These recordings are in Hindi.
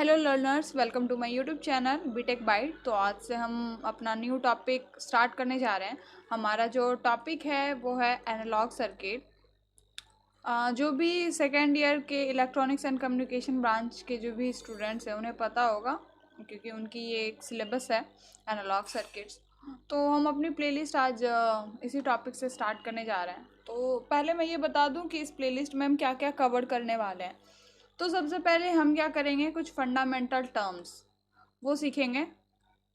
Hello learners, welcome to my YouTube channel BTech Byte. तो आज से हम अपना न्यू टॉपिक स्टार्ट करने जा रहे हैं। हमारा जो टॉपिक है वो है एनालॉग सर्किट। जो भी सेकेंड ईयर के इलेक्ट्रॉनिक्स एंड कम्युनिकेशन ब्रांच के जो भी स्टूडेंट्स हैं उन्हें पता होगा, क्योंकि उनकी ये एक सिलेबस है एनालॉग सर्किट्स। तो हम अपनी प्लेलिस्ट आज इसी टॉपिक से स्टार्ट करने जा रहे हैं। तो पहले मैं ये बता दूं कि इस प्लेलिस्ट में हम क्या क्या कवर करने वाले हैं। तो सबसे पहले हम क्या करेंगे, कुछ फंडामेंटल टर्म्स वो सीखेंगे,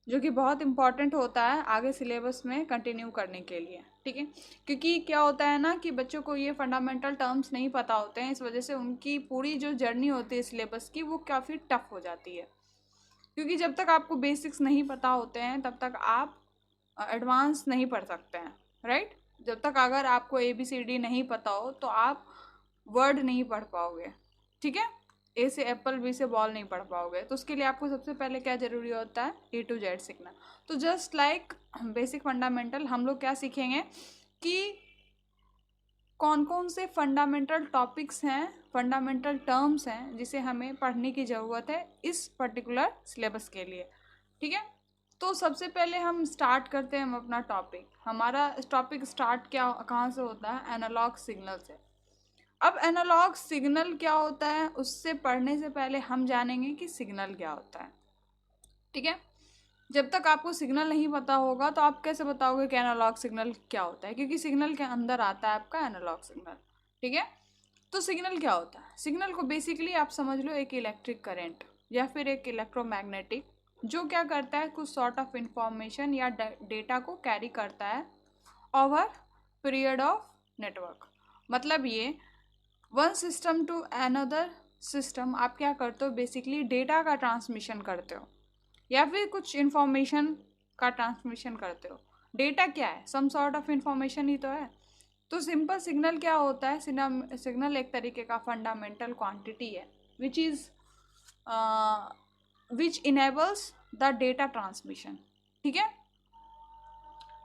जो कि बहुत इंपॉर्टेंट होता है आगे सिलेबस में कंटिन्यू करने के लिए। ठीक है, क्योंकि क्या होता है ना कि बच्चों को ये फंडामेंटल टर्म्स नहीं पता होते हैं, इस वजह से उनकी पूरी जो जर्नी होती है सिलेबस की वो काफ़ी टफ हो जाती है। क्योंकि जब तक आपको बेसिक्स नहीं पता होते हैं तब तक आप एडवांस नहीं पढ़ सकते हैं, राइट। जब तक अगर आपको ABCD नहीं पता हो तो आप वर्ड नहीं पढ़ पाओगे। ठीक है, ए से एप्पल, बी से बॉल नहीं पढ़ पाओगे। तो उसके लिए आपको सबसे पहले क्या ज़रूरी होता है, A to Z सीखना। तो जस्ट लाइक बेसिक फंडामेंटल हम लोग क्या सीखेंगे कि कौन कौन से फंडामेंटल टॉपिक्स हैं, फंडामेंटल टर्म्स हैं जिसे हमें पढ़ने की ज़रूरत है इस पर्टिकुलर सिलेबस के लिए। ठीक है, तो सबसे पहले हम स्टार्ट करते हैं हम अपना टॉपिक। हमारा टॉपिक स्टार्ट क्या कहाँ से होता है, एनालॉग सिग्नल से। अब एनालॉग सिग्नल क्या होता है उससे पढ़ने से पहले हम जानेंगे कि सिग्नल क्या होता है। ठीक है, जब तक आपको सिग्नल नहीं पता होगा तो आप कैसे बताओगे कि एनालॉग सिग्नल क्या होता है, क्योंकि सिग्नल के अंदर आता है आपका एनालॉग सिग्नल। ठीक है, तो सिग्नल क्या होता है, सिग्नल को बेसिकली आप समझ लो एक इलेक्ट्रिक करंट या फिर एक इलेक्ट्रोमैग्नेटिक, जो क्या करता है कुछ सॉर्ट ऑफ इंफॉर्मेशन या डेटा को कैरी करता है ओवर पीरियड ऑफ नेटवर्क। मतलब ये one system to another system आप क्या करते हो, बेसिकली डेटा का ट्रांसमिशन करते हो या फिर कुछ इन्फॉर्मेशन का ट्रांसमिशन करते हो। डेटा क्या है, सम सॉर्ट ऑफ इंफॉर्मेशन ही तो है। तो सिंपल सिग्नल क्या होता है, सिग्नल एक तरीके का फंडामेंटल क्वांटिटी है which is which enables the data transmission. ठीक है,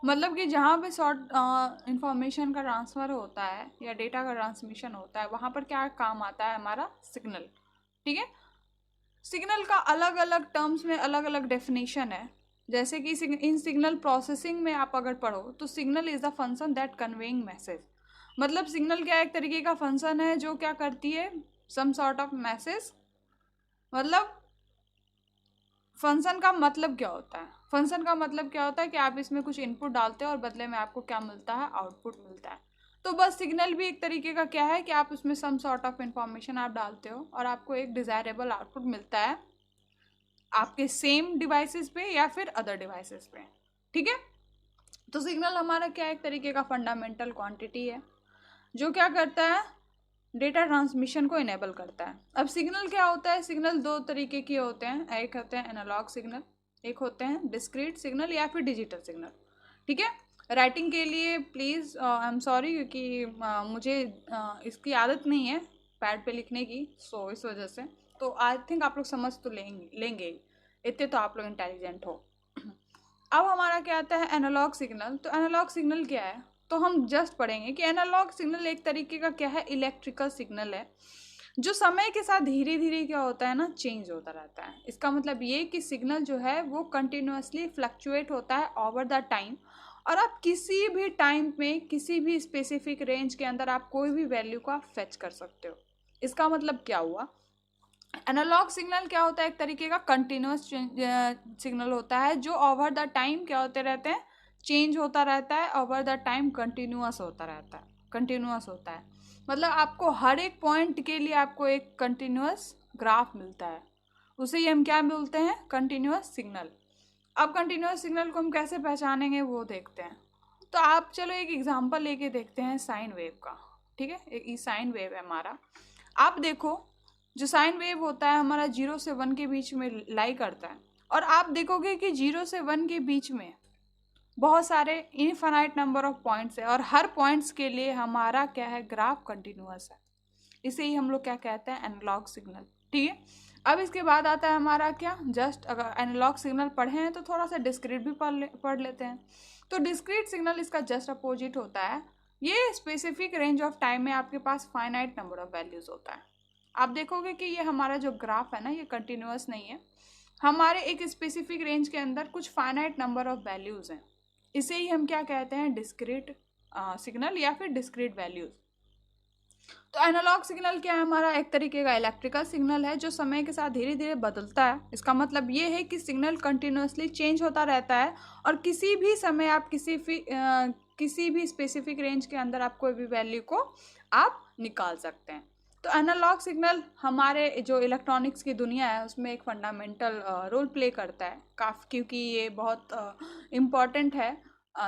मतलब कि जहाँ पे शॉर्ट इंफॉर्मेशन का ट्रांसफ़र होता है या डेटा का ट्रांसमिशन होता है वहाँ पर क्या काम आता है हमारा सिग्नल। ठीक है, सिग्नल का अलग अलग टर्म्स में अलग अलग डेफिनेशन है। जैसे कि इन सिग्नल प्रोसेसिंग में आप अगर पढ़ो तो signal is the function that conveying message. मतलब सिग्नल क्या एक तरीके का फंक्शन है जो क्या करती है, सम सॉर्ट ऑफ मैसेज। मतलब फंक्शन का मतलब क्या होता है, फंक्शन का मतलब क्या होता है कि आप इसमें कुछ इनपुट डालते हो और बदले में आपको क्या मिलता है, आउटपुट मिलता है। तो बस सिग्नल भी एक तरीके का क्या है कि आप उसमें सम सॉर्ट ऑफ इंफॉर्मेशन आप डालते हो और आपको एक डिज़ायरेबल आउटपुट मिलता है आपके सेम डिवाइसेस पे या फिर अदर डिवाइसेस पे। ठीक है, तो सिग्नल हमारा क्या एक तरीके का फंडामेंटल क्वांटिटी है जो क्या करता है, डेटा ट्रांसमिशन को इनेबल करता है। अब सिग्नल क्या होता है, सिग्नल दो तरीके के होते हैं, एक होते हैं एनालॉग सिग्नल, एक होते हैं डिस्क्रीट सिग्नल या फिर डिजिटल सिग्नल। ठीक है, राइटिंग के लिए प्लीज़ आई एम सॉरी, क्योंकि मुझे इसकी आदत नहीं है पैड पे लिखने की, सो इस वजह से। तो आई थिंक आप लोग समझ तो लेंगे ही, इतने तो आप लोग इंटेलिजेंट हो। अब हमारा क्या आता है एनालॉग सिग्नल। तो एनालॉग सिग्नल क्या है, तो हम जस्ट पढ़ेंगे कि एनालॉग सिग्नल एक तरीके का क्या है, इलेक्ट्रिकल सिग्नल है जो समय के साथ धीरे धीरे क्या होता है ना, चेंज होता रहता है। इसका मतलब ये कि सिग्नल जो है वो कंटिन्यूअसली फ्लक्चुएट होता है ओवर द टाइम, और आप किसी भी टाइम में किसी भी स्पेसिफिक रेंज के अंदर आप कोई भी वैल्यू को आप फेच कर सकते हो। इसका मतलब क्या हुआ, एनालॉग सिग्नल क्या होता है, एक तरीके का कंटिन्यूस सिग्नल होता है जो ओवर द टाइम क्या होते रहते हैं, चेंज होता रहता है, ओवर द टाइम कंटिन्यूस होता रहता है, कंटिन्यूस होता है। मतलब आपको हर एक पॉइंट के लिए आपको एक कंटिन्यूस ग्राफ मिलता है, उसे ही हम क्या बोलते हैं, कंटिन्यूस सिग्नल। अब कंटिन्यूस सिग्नल को हम कैसे पहचानेंगे वो देखते हैं। तो आप चलो एक एग्जांपल लेके देखते हैं साइन वेव का। ठीक है, एक साइन वेव है हमारा। आप देखो जो साइन वेव होता है हमारा 0 से 1 के बीच में लाई करता है, और आप देखोगे कि 0 से 1 के बीच में बहुत सारे इनफाइनाइट नंबर ऑफ पॉइंट्स है और हर पॉइंट्स के लिए हमारा क्या है, ग्राफ कंटिन्यूअस है। इसे ही हम लोग क्या कहते हैं, एनालॉग सिग्नल। ठीक है, अब इसके बाद आता है हमारा क्या, जस्ट अगर एनालॉग सिग्नल पढ़े हैं तो थोड़ा सा डिस्क्रीट भी पढ़ लेते हैं। तो डिस्क्रीट सिग्नल इसका जस्ट अपोजिट होता है, ये स्पेसिफिक रेंज ऑफ टाइम में आपके पास फाइनाइट नंबर ऑफ वैल्यूज होता है। आप देखोगे कि ये हमारा जो ग्राफ है ना, ये कंटिन्यूअस नहीं है, हमारे एक स्पेसिफिक रेंज के अंदर कुछ फाइनाइट नंबर ऑफ वैल्यूज़ हैं। इसे ही हम क्या कहते हैं, डिस्क्रीट सिग्नल या फिर डिस्क्रीट वैल्यूज़। तो एनालॉग सिग्नल क्या है, हमारा एक तरीके का इलेक्ट्रिकल सिग्नल है जो समय के साथ धीरे धीरे बदलता है। इसका मतलब ये है कि सिग्नल कंटिन्यूअसली चेंज होता रहता है और किसी भी समय आप किसी भी स्पेसिफिक रेंज के अंदर आप कोई भी वैल्यू को आप निकाल सकते हैं। तो एनालॉग सिग्नल हमारे जो इलेक्ट्रॉनिक्स की दुनिया है उसमें एक फंडामेंटल रोल प्ले करता है काफ़ी, क्योंकि ये बहुत इम्पॉर्टेंट है।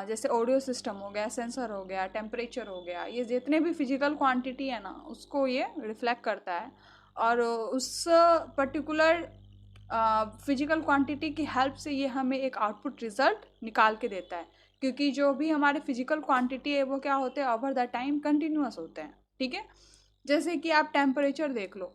जैसे ऑडियो सिस्टम हो गया, सेंसर हो गया, टेम्परेचर हो गया, ये जितने भी फिजिकल क्वांटिटी है ना उसको ये रिफ्लेक्ट करता है। और उस पर्टिकुलर फिजिकल क्वांटिटी की हेल्प से ये हमें एक आउटपुट रिजल्ट निकाल के देता है, क्योंकि जो भी हमारे फिजिकल क्वांटिटी है वो क्या होते हैं, ओवर द टाइम कंटिन्यूअस होते हैं। ठीक है, जैसे कि आप टेम्परेचर देख लो,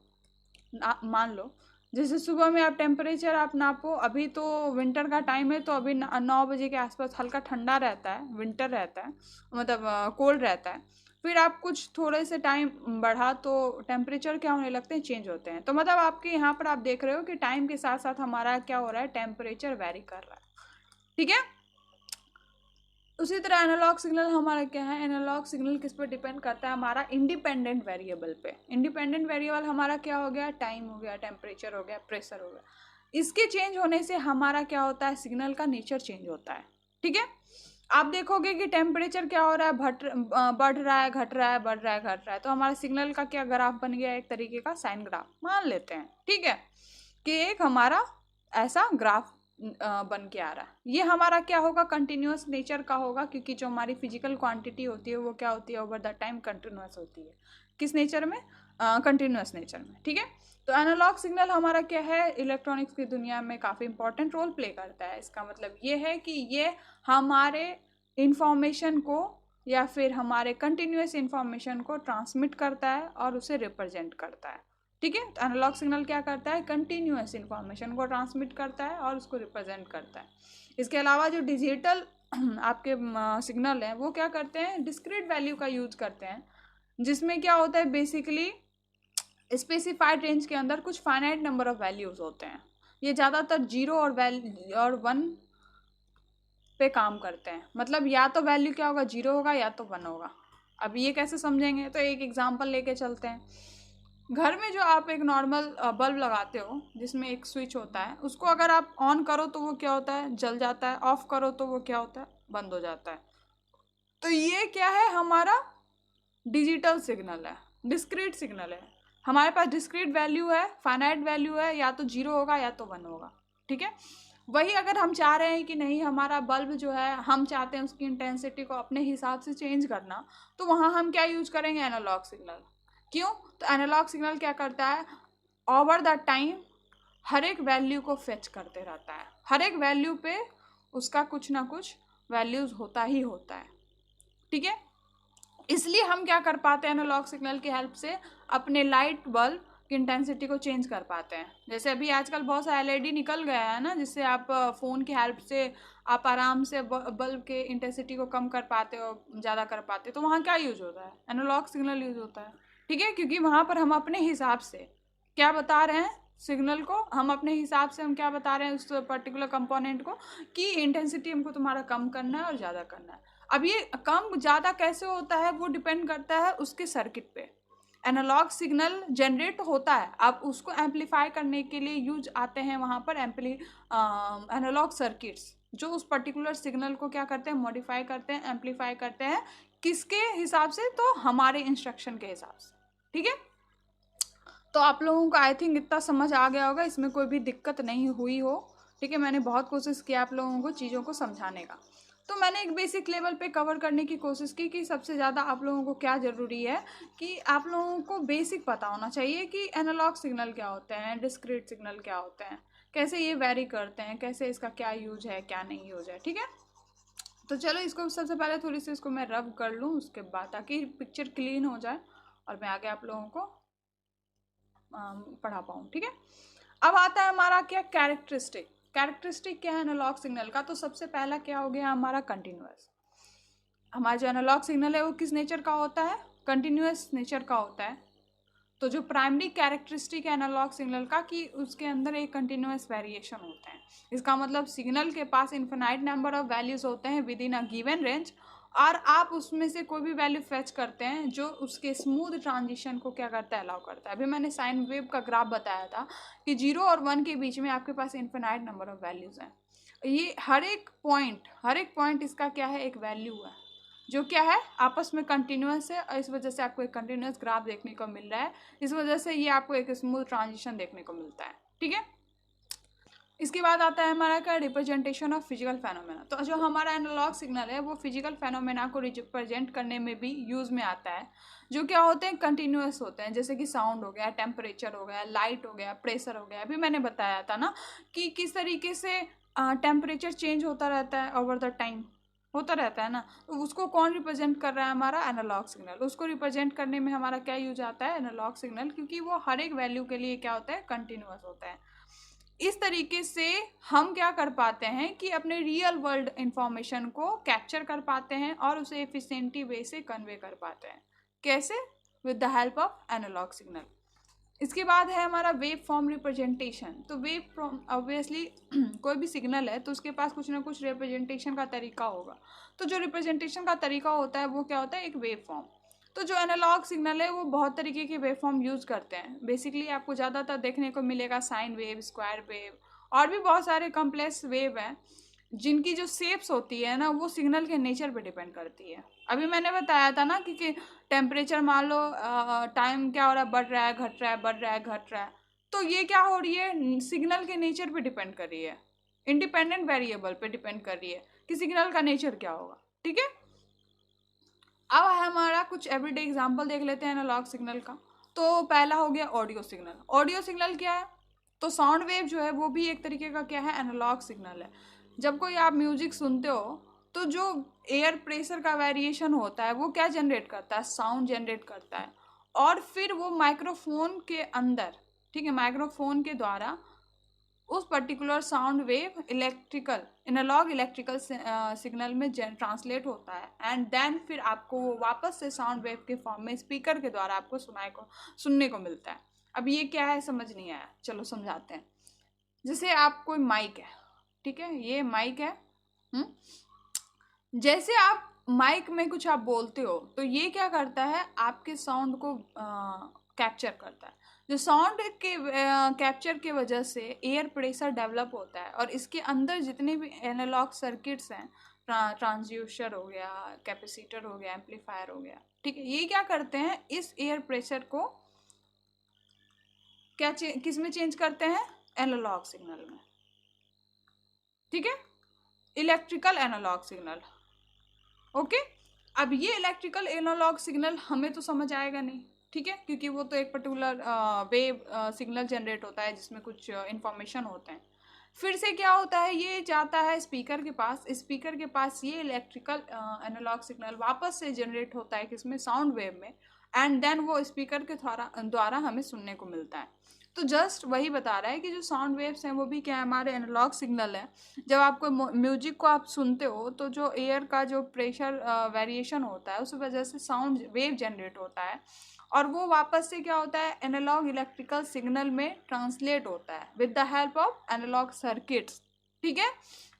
मान लो जैसे सुबह में आप टेम्परेचर आप नापो, अभी तो विंटर का टाइम है तो अभी 9 बजे के आसपास हल्का ठंडा रहता है, विंटर रहता है, मतलब कोल्ड रहता है। फिर आप कुछ थोड़े से टाइम बढ़ा तो टेम्परेचर क्या होने लगते हैं, चेंज होते हैं। तो मतलब आपके यहाँ पर आप देख रहे हो कि टाइम के साथ साथ हमारा क्या हो रहा है, टेम्परेचर वेरी कर रहा है। ठीक है, उसी तरह एनालॉग सिग्नल हमारा क्या है, एनालॉग सिग्नल किस पे डिपेंड करता है, हमारा इंडिपेंडेंट वेरिएबल पे। इंडिपेंडेंट वेरिएबल हमारा क्या हो गया, टाइम हो गया, टेम्परेचर हो गया, प्रेशर हो गया। इसके चेंज होने से हमारा क्या होता है, सिग्नल का नेचर चेंज होता है। ठीक है, आप देखोगे कि टेम्परेचर क्या हो रहा है, बढ़ रहा है, घट रहा है, बढ़ रहा है, घट रहा है, तो हमारे सिग्नल का क्या ग्राफ बन गया, एक तरीके का साइन ग्राफ मान लेते हैं। ठीक है, कि एक हमारा ऐसा ग्राफ बन के आ रहा है। ये हमारा क्या होगा, कंटिन्यूअस नेचर का होगा, क्योंकि जो हमारी फिजिकल क्वांटिटी होती है वो क्या होती है, ओवर द टाइम कंटिन्यूअस होती है। किस नेचर में, कंटिन्यूअस नेचर में। ठीक है, तो एनालॉग सिग्नल हमारा क्या है, इलेक्ट्रॉनिक्स की दुनिया में काफ़ी इंपॉर्टेंट रोल प्ले करता है। इसका मतलब ये है कि ये हमारे इंफॉर्मेशन को या फिर हमारे कंटिन्यूअस इंफॉर्मेशन को ट्रांसमिट करता है और उसे रिप्रेजेंट करता है। ठीक है, तो एनालॉग सिग्नल क्या करता है, कंटिन्यूअस इंफॉर्मेशन को ट्रांसमिट करता है और उसको रिप्रेजेंट करता है। इसके अलावा जो डिजिटल आपके सिग्नल हैं वो क्या करते हैं, डिस्क्रीट वैल्यू का यूज करते हैं, जिसमें क्या होता है, बेसिकली स्पेसिफाइड रेंज के अंदर कुछ फाइनाइट नंबर ऑफ वैल्यूज होते हैं। ये ज़्यादातर 0 और 1 पे काम करते हैं। मतलब या तो वैल्यू क्या होगा, 0 होगा या तो 1 होगा। अब ये कैसे समझेंगे, तो एक एग्जांपल लेके चलते हैं। घर में जो आप एक नॉर्मल बल्ब लगाते हो जिसमें एक स्विच होता है, उसको अगर आप ऑन करो तो वो क्या होता है, जल जाता है, ऑफ करो तो वो क्या होता है, बंद हो जाता है। तो ये क्या है, हमारा डिजिटल सिग्नल है, डिस्क्रीट सिग्नल है। हमारे पास डिस्क्रीट वैल्यू है, फाइनाइट वैल्यू है, या तो 0 होगा या तो 1 होगा। ठीक है, वही अगर हम चाह रहे हैं कि नहीं, हमारा बल्ब जो है हम चाहते हैं उसकी इंटेंसिटी को अपने हिसाब से चेंज करना, तो वहाँ हम क्या यूज करेंगे, एनालॉग सिग्नल। क्यों, तो एनालॉग सिग्नल क्या करता है, ओवर द टाइम हर एक वैल्यू को फेच करते रहता है। हर एक वैल्यू पे उसका कुछ ना कुछ वैल्यूज होता ही होता है। ठीक है, इसलिए हम क्या कर पाते हैं, एनालॉग सिग्नल की हेल्प से अपने लाइट बल्ब की इंटेंसिटी को चेंज कर पाते हैं। जैसे अभी आजकल बहुत सा एलईडी निकल गया है ना, जिससे आप फ़ोन की हेल्प से आप आराम से बल्ब के इंटेंसिटी को कम कर पाते हो, ज़्यादा कर पाते हो। तो वहाँ क्या यूज़ होता है, एनालॉग सिग्नल यूज़ होता है। ठीक है, क्योंकि वहाँ पर हम अपने हिसाब से क्या बता रहे हैं, सिग्नल को हम अपने हिसाब से हम क्या बता रहे हैं उस पर्टिकुलर कंपोनेंट को, कि इंटेंसिटी हमको तुम्हारा कम करना है और ज़्यादा करना है। अब ये कम ज़्यादा कैसे होता है, वो डिपेंड करता है उसके सर्किट पे। एनालॉग सिग्नल जनरेट होता है, अब उसको एम्पलीफाई करने के लिए यूज आते हैं वहाँ पर एनालॉग सर्किट्स, जो उस पर्टिकुलर सिग्नल को क्या करते हैं, मॉडिफाई करते हैं, एम्पलीफाई करते हैं। किसके हिसाब से, तो हमारे इंस्ट्रक्शन के हिसाब से। ठीक है, तो आप लोगों को आई थिंक इतना समझ आ गया होगा, इसमें कोई भी दिक्कत नहीं हुई हो। ठीक है, मैंने बहुत कोशिश की आप लोगों को चीज़ों को समझाने का। तो मैंने एक बेसिक लेवल पे कवर करने की कोशिश की कि सबसे ज़्यादा आप लोगों को क्या ज़रूरी है, कि आप लोगों को बेसिक पता होना चाहिए कि एनालॉग सिग्नल क्या होते हैं, डिस्क्रीट सिग्नल क्या होते हैं, कैसे ये वेरी करते हैं, कैसे इसका क्या यूज है, क्या नहीं यूज है। ठीक है, तो चलो इसको सबसे पहले थोड़ी सी इसको मैं रब कर लूँ उसके बाद, ताकि पिक्चर क्लीन हो जाए और मैं आगे आप लोगों को पढ़ा पाऊँ। ठीक है, अब आता है हमारा क्या, कैरेक्टरिस्टिक। कैरेक्टरिस्टिक क्या है एनालॉग सिग्नल का, तो सबसे पहला क्या हो गया हमारा, कंटिन्यूअस। हमारा जो एनालॉग सिग्नल है वो किस नेचर का होता है, कंटिन्यूअस नेचर का होता है। तो जो प्राइमरी कैरेक्टरिस्टिक है एनालॉग सिग्नल का कि उसके अंदर एक कंटिन्यूअस वेरिएशन होता है। इसका मतलब सिग्नल के पास इन्फिनाइट नंबर ऑफ वैल्यूज होते हैं with in a given range, और आप उसमें से कोई भी वैल्यू फेच करते हैं जो उसके स्मूथ ट्रांजिशन को क्या करता है, अलाउ करता है। अभी मैंने साइन वेव का ग्राफ बताया था कि 0 और 1 के बीच में आपके पास इन्फिनाइट नंबर ऑफ वैल्यूज हैं। ये हर एक पॉइंट इसका क्या है, एक वैल्यू है जो क्या है, आपस में कंटिन्यूअस है, और इस वजह से आपको एक कंटिन्यूअस ग्राफ देखने को मिल रहा है। इस वजह से ये आपको एक स्मूथ ट्रांजिशन देखने को मिलता है। ठीक है, इसके बाद आता है हमारा क्या, रिप्रेजेंटेशन ऑफ फिजिकल फेनोमेना। तो जो हमारा एनालॉग सिग्नल है वो फिजिकल फेनोमेना को रिप्रेजेंट करने में भी यूज़ में आता है, जो क्या होते हैं, कंटिन्यूअस होते हैं, जैसे कि साउंड हो गया, टेम्परेचर हो गया, लाइट हो गया, प्रेशर हो गया। अभी मैंने बताया था ना कि किस तरीके से टेम्परेचर चेंज होता रहता है ओवर द टाइम, होता रहता है ना। तो उसको कौन रिप्रेजेंट कर रहा है, हमारा एनालॉग सिग्नल। उसको रिप्रेजेंट करने में हमारा क्या यूज आता है, एनालॉग सिग्नल, क्योंकि वो हर एक वैल्यू के लिए क्या होता है, कंटिन्यूअस होता है। इस तरीके से हम क्या कर पाते हैं कि अपने रियल वर्ल्ड इंफॉर्मेशन को कैप्चर कर पाते हैं और उसे एफिशिएंटली वे से कन्वे कर पाते हैं। कैसे, with the help of analogue signal. इसके बाद है हमारा वेव फॉर्म रिप्रेजेंटेशन। तो वेव फॉर्म ऑब्वियसली कोई भी सिग्नल है तो उसके पास कुछ ना कुछ रिप्रेजेंटेशन का तरीका होगा। तो जो रिप्रेजेंटेशन का तरीका होता है वो क्या होता है, एक वेव फॉर्म। तो जो एनालॉग सिग्नल है वो बहुत तरीके के वेव फॉर्म यूज़ करते हैं। बेसिकली आपको ज़्यादातर देखने को मिलेगा साइन वेव, स्क्वायर वेव, और भी बहुत सारे कॉम्प्लेक्स वेव हैं जिनकी जो शेप्स होती है ना वो सिग्नल के नेचर पे डिपेंड करती है। अभी मैंने बताया था ना कि टेम्परेचर मान लो टाइम क्या हो रहा है, बढ़ रहा है, घट रहा है, बढ़ रहा है, घट रहा है। तो ये क्या हो रही है, सिग्नल के नेचर पे डिपेंड कर रही है, इंडिपेंडेंट वेरिएबल पे डिपेंड कर रही है कि सिग्नल का नेचर क्या होगा। ठीक है, अब है हमारा कुछ एवरीडे एग्जांपल देख लेते हैं एनालॉग सिग्नल का। तो पहला हो गया ऑडियो सिग्नल। ऑडियो सिग्नल क्या है, तो साउंड वेव जो है वो भी एक तरीके का क्या है, एनालॉग सिग्नल है। जब कोई आप म्यूजिक सुनते हो तो जो एयर प्रेशर का वेरिएशन होता है वो क्या जनरेट करता है, साउंड जनरेट करता है, और फिर वो माइक्रोफोन के अंदर, ठीक है, माइक्रोफोन के द्वारा उस particular sound wave electrical analogue electrical signal में ट्रांसलेट होता है, एंड देन फिर आपको वो वापस से साउंड वेव के फॉर्म में स्पीकर के द्वारा आपको सुनने को मिलता है। अब ये क्या है, समझ नहीं आया, चलो समझाते हैं। जैसे आप कोई माइक है, ठीक है, ये माइक है। जैसे आप माइक में कुछ आप बोलते हो तो ये क्या करता है, आपके साउंड को कैप्चर करता है। जो साउंड के कैप्चर के वजह से एयर प्रेशर डेवलप होता है, और इसके अंदर जितने भी एनालॉग सर्किट्स हैं, ट्रांसड्यूसर हो गया, कैपेसिटर हो गया, एम्पलीफायर हो गया, ठीक है, ये क्या करते हैं, इस एयर प्रेशर को क्या किस में चेंज करते हैं, एनालॉग सिग्नल में। ठीक है, इलेक्ट्रिकल एनालॉग सिग्नल। ओके, अब ये इलेक्ट्रिकल एनालॉग सिग्नल हमें तो समझ आएगा नहीं, ठीक है, क्योंकि वो तो एक पर्टिकुलर वेव सिग्नल जनरेट होता है जिसमें कुछ इंफॉर्मेशन होते हैं। फिर से क्या होता है, ये जाता है स्पीकर के पास, स्पीकर के पास ये इलेक्ट्रिकल एनालॉग सिग्नल वापस से जनरेट होता है किसमें, साउंड वेव में, एंड देन वो स्पीकर के द्वारा हमें सुनने को मिलता है। तो जस्ट वही बता रहा है कि जो साउंड वेव्स हैं वो भी क्या है, हमारे एनालॉग सिग्नल है। जब आपको म्यूजिक को आप सुनते हो तो जो एयर का जो प्रेशर वेरिएशन होता है उस वजह से साउंड वेव जनरेट होता है, और वो वापस से क्या होता है, एनालॉग इलेक्ट्रिकल सिग्नल में ट्रांसलेट होता है with the help of analog circuits. ठीक है,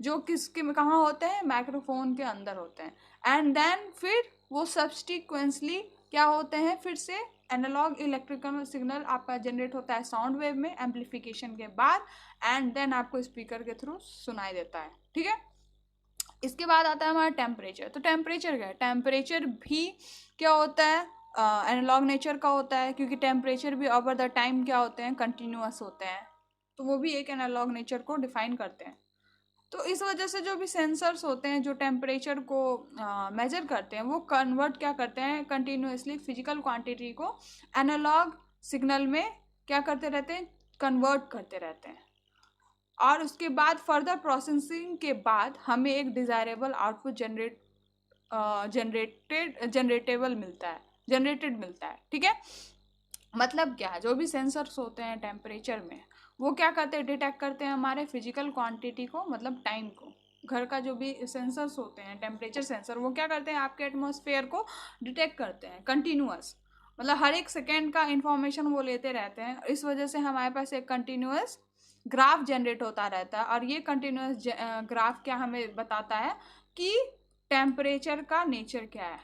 जो किसके कहाँ होते हैं, माइक्रोफोन के अंदर होते हैं, एंड देन फिर वो सब्सटीक्वेंसली क्या होते हैं, फिर से एनालॉग इलेक्ट्रिकल सिग्नल आपका जनरेट होता है साउंड वेव में एम्पलीफिकेशन के बाद, एंड देन आपको स्पीकर के थ्रू सुनाई देता है। ठीक है, इसके बाद आता है हमारा टेम्परेचर। तो टेम्परेचर क्या है, टेम्परेचर भी क्या होता है, एनालॉग नेचर का होता है, क्योंकि टेम्परेचर भी ओवर द टाइम क्या होते हैं, कंटिन्यूअस होते हैं, तो वो भी एक एनालॉग नेचर को डिफाइन करते हैं। तो इस वजह से जो भी सेंसर्स होते हैं जो टेम्परेचर को मेजर करते हैं वो कन्वर्ट क्या करते हैं, कंटिन्यूसली फिजिकल क्वांटिटी को एनालॉग सिग्नल में क्या करते रहते हैं, कन्वर्ट करते रहते हैं, और उसके बाद फर्दर प्रोसेसिंग के बाद हमें एक डिज़ायरेबल आउटपुट जनरेटेड मिलता है। ठीक है, मतलब क्या है, जो भी सेंसर्स होते हैं टेम्परेचर में वो क्या करते हैं, डिटेक्ट करते हैं हमारे फिजिकल क्वांटिटी को, मतलब टाइम को। घर का जो भी सेंसर्स होते हैं टेम्परेचर सेंसर, वो क्या करते हैं, आपके एटमॉस्फेयर को डिटेक्ट करते हैं कंटिन्यूअस, मतलब हर एक सेकेंड का इंफॉर्मेशन वो लेते रहते हैं। इस वजह से हमारे पास एक कंटिन्यूअस ग्राफ जनरेट होता रहता है, और ये कंटिन्यूअस ग्राफ क्या हमें बताता है कि टेम्परेचर का नेचर क्या है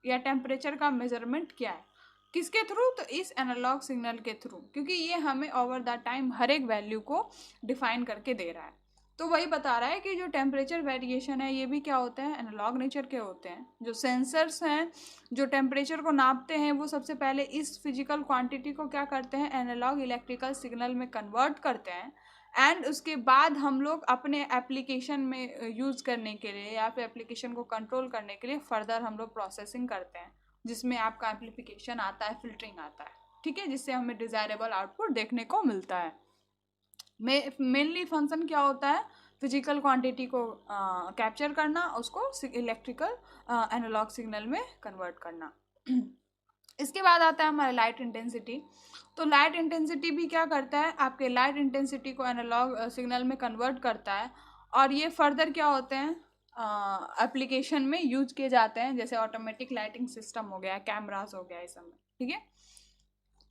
या टेम्परेचर का मेजरमेंट क्या है। किसके थ्रू? तो इस एनालॉग सिग्नल के थ्रू, क्योंकि ये हमें ओवर द टाइम हर एक वैल्यू को डिफाइन करके दे रहा है। तो वही बता रहा है कि जो टेम्परेचर वेरिएशन है ये भी क्या होते हैं, एनालॉग नेचर के होते हैं। जो सेंसर्स हैं जो टेम्परेचर को नापते हैं वो सबसे पहले इस फिजिकल क्वांटिटी को क्या करते हैं, एनालॉग इलेक्ट्रिकल सिग्नल में कन्वर्ट करते हैं, एंड उसके बाद हम लोग अपने एप्लीकेशन में यूज़ करने के लिए या फिर एप्लीकेशन को कंट्रोल करने के लिए फर्दर हम लोग प्रोसेसिंग करते हैं, जिसमें आपका एम्प्लीफिकेशन आता है, फिल्टरिंग आता है, ठीक है, जिससे हमें डिज़ायरेबल आउटपुट देखने को मिलता है। मेनली फंक्शन क्या होता है, फिजिकल क्वांटिटी को कैप्चर करना, उसको इलेक्ट्रिकल एनालॉग सिग्नल में कन्वर्ट करना। इसके बाद आता है हमारा लाइट इंटेंसिटी। तो लाइट इंटेंसिटी भी क्या करता है, आपके लाइट इंटेंसिटी को एनालॉग सिग्नल में कन्वर्ट करता है, और ये फर्दर क्या होते हैं, एप्लीकेशन में यूज किए जाते हैं, जैसे ऑटोमेटिक लाइटिंग सिस्टम हो गया, कैमरास हो गया, इस सब में, ठीक है।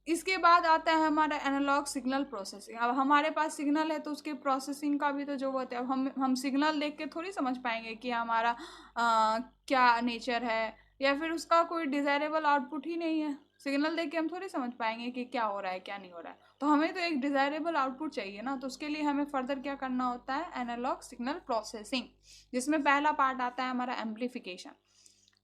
इसके बाद आता है हमारा एनालॉग सिग्नल प्रोसेसिंग। अब हमारे पास सिग्नल है तो उसके प्रोसेसिंग का भी तो जो होता है, अब हम सिग्नल देख के थोड़ी समझ पाएंगे कि हमारा क्या नेचर है, या फिर उसका कोई डिज़ायरेबल आउटपुट ही नहीं है। सिग्नल देख के हम थोड़ी समझ पाएंगे कि क्या हो रहा है क्या नहीं हो रहा है। तो हमें तो एक डिज़ायरेबल आउटपुट चाहिए ना, तो उसके लिए हमें फर्दर क्या करना होता है, एनालॉग सिग्नल प्रोसेसिंग, जिसमें पहला पार्ट आता है हमारा एम्प्लीफिकेशन।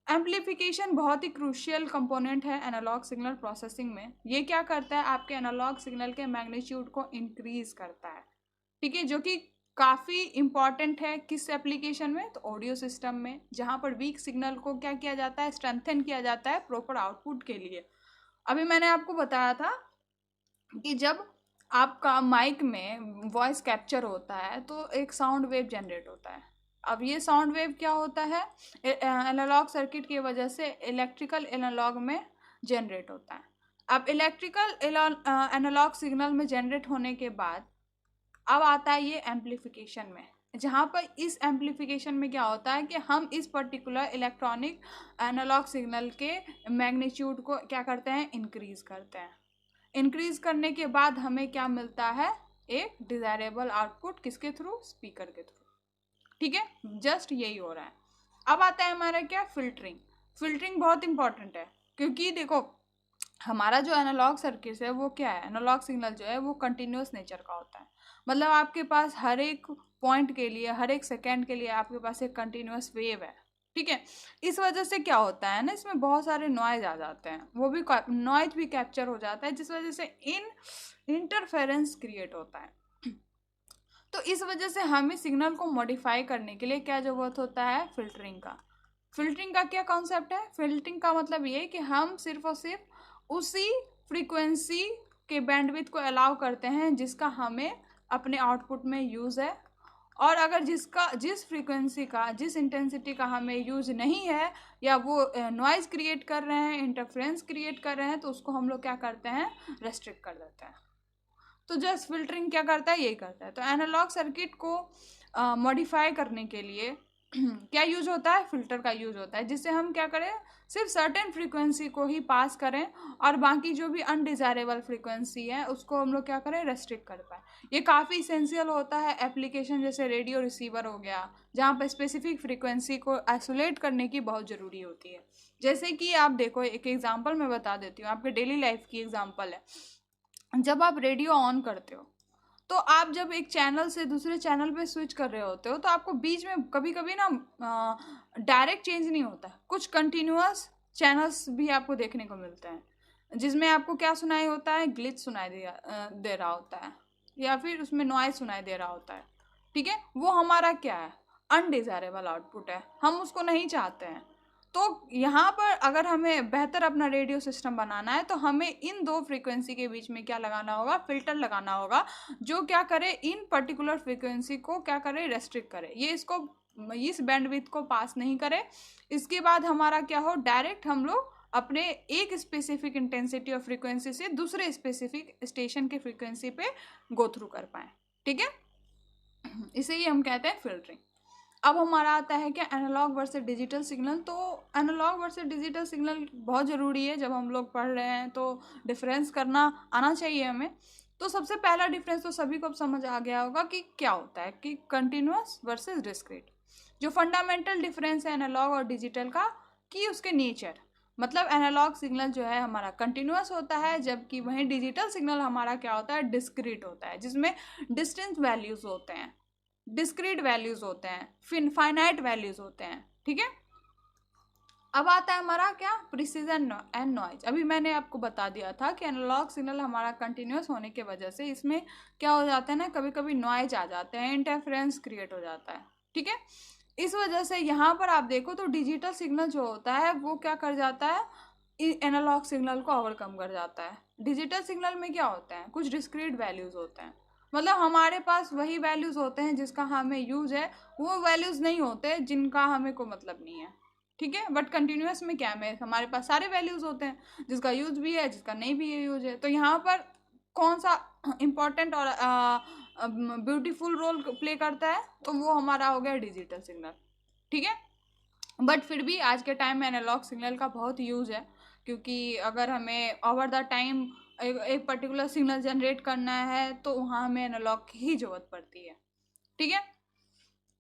एम्प्लीफिकेशन बहुत ही क्रूशियल कंपोनेंट है एनालॉग सिग्नल प्रोसेसिंग में। ये क्या करता है, आपके एनालॉग सिग्नल के मैग्नीट्यूड को इंक्रीज करता है, ठीक है, जो कि काफ़ी इंपॉर्टेंट है किस एप्लीकेशन में, तो ऑडियो सिस्टम में, जहाँ पर वीक सिग्नल को क्या किया जाता है, स्ट्रेंथन किया जाता है प्रॉपर आउटपुट के लिए। अभी मैंने आपको बताया था कि जब आपका माइक में वॉइस कैप्चर होता है तो एक साउंड वेव जनरेट होता है। अब ये साउंड वेव क्या होता है, एनालॉग सर्किट की वजह से इलेक्ट्रिकल एनालॉग में जनरेट होता है। अब इलेक्ट्रिकल एनालॉग सिग्नल में जनरेट होने के बाद अब आता है ये एम्प्लीफिकेशन में, जहाँ पर इस एम्प्लीफिकेशन में क्या होता है कि हम इस पर्टिकुलर इलेक्ट्रॉनिक एनालॉग सिग्नल के मैग्नीट्यूड को क्या करते हैं, इंक्रीज करते हैं। इंक्रीज करने के बाद हमें क्या मिलता है, एक डिजायरेबल आउटपुट, किसके थ्रू, स्पीकर के थ्रू, ठीक है। जस्ट यही हो रहा है। अब आता है हमारा क्या, फिल्टरिंग। फिल्टरिंग बहुत इंपॉर्टेंट है, क्योंकि देखो हमारा जो एनालॉग सर्किट है वो क्या है, एनालॉग सिग्नल जो है वो कंटिन्यूस नेचर का होता है। मतलब आपके पास हर एक पॉइंट के लिए, हर एक सेकेंड के लिए आपके पास एक कंटिन्यूस वेव है, ठीक है। इस वजह से क्या होता है ना, इसमें बहुत सारे नॉइज आ जाते हैं, वो भी नॉइज भी कैप्चर हो जाता है, जिस वजह से इंटरफेरेंस क्रिएट होता है। तो इस वजह से हमें सिग्नल को मॉडिफाई करने के लिए क्या ज़रूरत होता है, फिल्टरिंग का। फिल्टरिंग का क्या कॉन्सेप्ट है, फिल्टरिंग का मतलब ये है कि हम सिर्फ और सिर्फ उसी फ्रीक्वेंसी के बैंडविड्थ को अलाउ करते हैं जिसका हमें अपने आउटपुट में यूज़ है, और अगर जिस फ्रीक्वेंसी का, जिस इंटेंसिटी का हमें यूज़ नहीं है, या वो नॉइज़ क्रिएट कर रहे हैं, इंटरफ्रेंस क्रिएट कर रहे हैं, तो उसको हम लोग क्या करते हैं, रेस्ट्रिक्ट कर देते हैं। तो जस्ट फिल्टरिंग क्या करता है, यही करता है। तो एनालॉग सर्किट को मॉडिफाई करने के लिए क्या यूज होता है, फिल्टर का यूज होता है, जिससे हम क्या करें, सिर्फ सर्टेन फ्रीक्वेंसी को ही पास करें, और बाकी जो भी अनडिजायरेबल फ्रीक्वेंसी है उसको हम लोग क्या करें, रेस्ट्रिक्ट कर पाए। ये काफ़ी इसेंशियल होता है एप्लीकेशन जैसे रेडियो रिसीवर हो गया, जहाँ पर स्पेसिफिक फ्रीक्वेंसी को आइसोलेट करने की बहुत ज़रूरी होती है। जैसे कि आप देखो, एक एग्जाम्पल मैं बता देती हूँ, आपके डेली लाइफ की एग्जाम्पल है। जब आप रेडियो ऑन करते हो तो आप जब एक चैनल से दूसरे चैनल पे स्विच कर रहे होते हो तो आपको बीच में कभी कभी ना डायरेक्ट चेंज नहीं होता, कुछ कंटिन्यूअस चैनल्स भी आपको देखने को मिलते हैं, जिसमें आपको क्या सुनाई होता है, ग्लिच सुनाई दे रहा होता है, या फिर उसमें नॉइज सुनाई दे रहा होता है, ठीक है। वो हमारा क्या है, अनडिजायरेबल आउटपुट है, हम उसको नहीं चाहते हैं। तो यहाँ पर अगर हमें बेहतर अपना रेडियो सिस्टम बनाना है तो हमें इन दो फ्रीक्वेंसी के बीच में क्या लगाना होगा, फिल्टर लगाना होगा, जो क्या करे, इन पर्टिकुलर फ्रीक्वेंसी को क्या करे, रेस्ट्रिक्ट करे, ये इसको इस बैंडविड्थ को पास नहीं करे। इसके बाद हमारा क्या हो, डायरेक्ट हम लोग अपने एक स्पेसिफिक इंटेंसिटी और फ्रीक्वेंसी से दूसरे स्पेसिफिक स्टेशन के फ्रीक्वेंसी पे गो थ्रू कर पाए, ठीक है। इसे ही हम कहते हैं फिल्टरिंग। अब हमारा आता है क्या, एनालॉग वर्सेस डिजिटल सिग्नल। तो एनालॉग वर्सेस डिजिटल सिग्नल बहुत ज़रूरी है, जब हम लोग पढ़ रहे हैं तो डिफरेंस करना आना चाहिए हमें। तो सबसे पहला डिफरेंस तो सभी को अब समझ आ गया होगा कि क्या होता है, कि कंटिन्यूअस वर्सेस डिस्क्रीट। जो फंडामेंटल डिफरेंस है एनालॉग और डिजिटल का, कि उसके नेचर, मतलब एनालॉग सिग्नल जो है हमारा कंटिन्यूअस होता है, जबकि वहीं डिजिटल सिग्नल हमारा क्या होता है, डिस्क्रीट होता है, जिसमें डिस्टेंस वैल्यूज होते हैं, डिस्क्रीट वैल्यूज होते हैं, फिर फाइनाइट वैल्यूज होते हैं। ठीक है, अब आता है हमारा क्या, प्रिसीजन एंड नॉइज। अभी मैंने आपको बता दिया था कि एनालॉग सिग्नल हमारा कंटिन्यूअस होने के वजह से इसमें क्या हो जाता है ना, कभी कभी नॉइज आ जाते हैं, इंटरफेरेंस क्रिएट हो जाता है। ठीक है, इस वजह से यहाँ पर आप देखो तो डिजिटल सिग्नल जो होता है वो क्या कर जाता है, एनालॉग सिग्नल को ओवरकम कर जाता है। डिजिटल सिग्नल में क्या होता है, कुछ डिस्क्रीट वैल्यूज होते हैं, मतलब हमारे पास वही वैल्यूज होते हैं जिसका हमें यूज है, वो वैल्यूज नहीं होते जिनका हमें कोई मतलब नहीं है। ठीक है, बट कंटिन्यूअस में क्या है, हमारे पास सारे वैल्यूज होते हैं, जिसका यूज भी है, जिसका नहीं भी यूज है। तो यहाँ पर कौन सा इम्पोर्टेंट और ब्यूटीफुल रोल प्ले करता है, तो वो हमारा हो गया डिजिटल सिग्नल। ठीक है, बट फिर भी आज के टाइम में एनालॉग सिग्नल का बहुत यूज है, क्योंकि अगर हमें ओवर द टाइम एक पर्टिकुलर सिग्नल जनरेट करना है तो वहाँ हमें एनालॉग की ही जरूरत पड़ती है। ठीक है,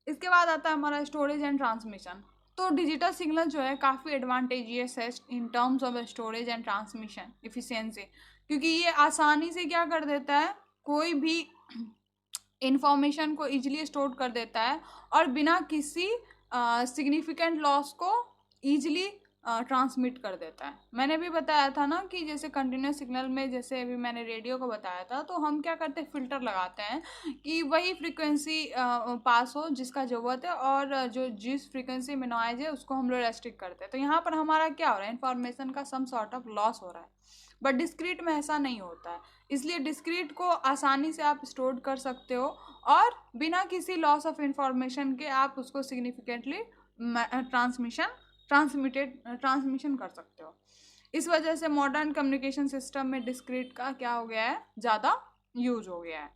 इसके बाद आता है हमारा स्टोरेज एंड ट्रांसमिशन। तो डिजिटल सिग्नल जो है काफ़ी एडवांटेजियस है in terms of storage and transmission efficiency, क्योंकि ये आसानी से क्या कर देता है, कोई भी इंफॉर्मेशन को इजीली स्टोर कर देता है और बिना किसी सिग्निफिकेंट लॉस को ईजिली ट्रांसमिट कर देता है। मैंने भी बताया था ना कि जैसे कंटिन्यूस सिग्नल में, जैसे अभी मैंने रेडियो को बताया था, तो हम क्या करते हैं, फिल्टर लगाते हैं कि वही फ्रीक्वेंसी पास हो जिसका ज़रूरत है, और जो जिस फ्रीक्वेंसी में नॉइज है उसको हम लोग रेस्ट्रिक्ट करते हैं। तो यहाँ पर हमारा क्या हो रहा है, इन्फॉर्मेशन का सम सॉर्ट ऑफ लॉस हो रहा है, बट डिस्क्रीट में ऐसा नहीं होता है। इसलिए डिस्क्रीट को आसानी से आप स्टोर कर सकते हो और बिना किसी लॉस ऑफ इंफॉर्मेशन के आप उसको सिग्निफिकेंटली ट्रांसमिशन कर सकते हो। इस वजह से मॉडर्न कम्युनिकेशन सिस्टम में डिस्क्रीट का क्या हो गया है, ज़्यादा यूज हो गया है।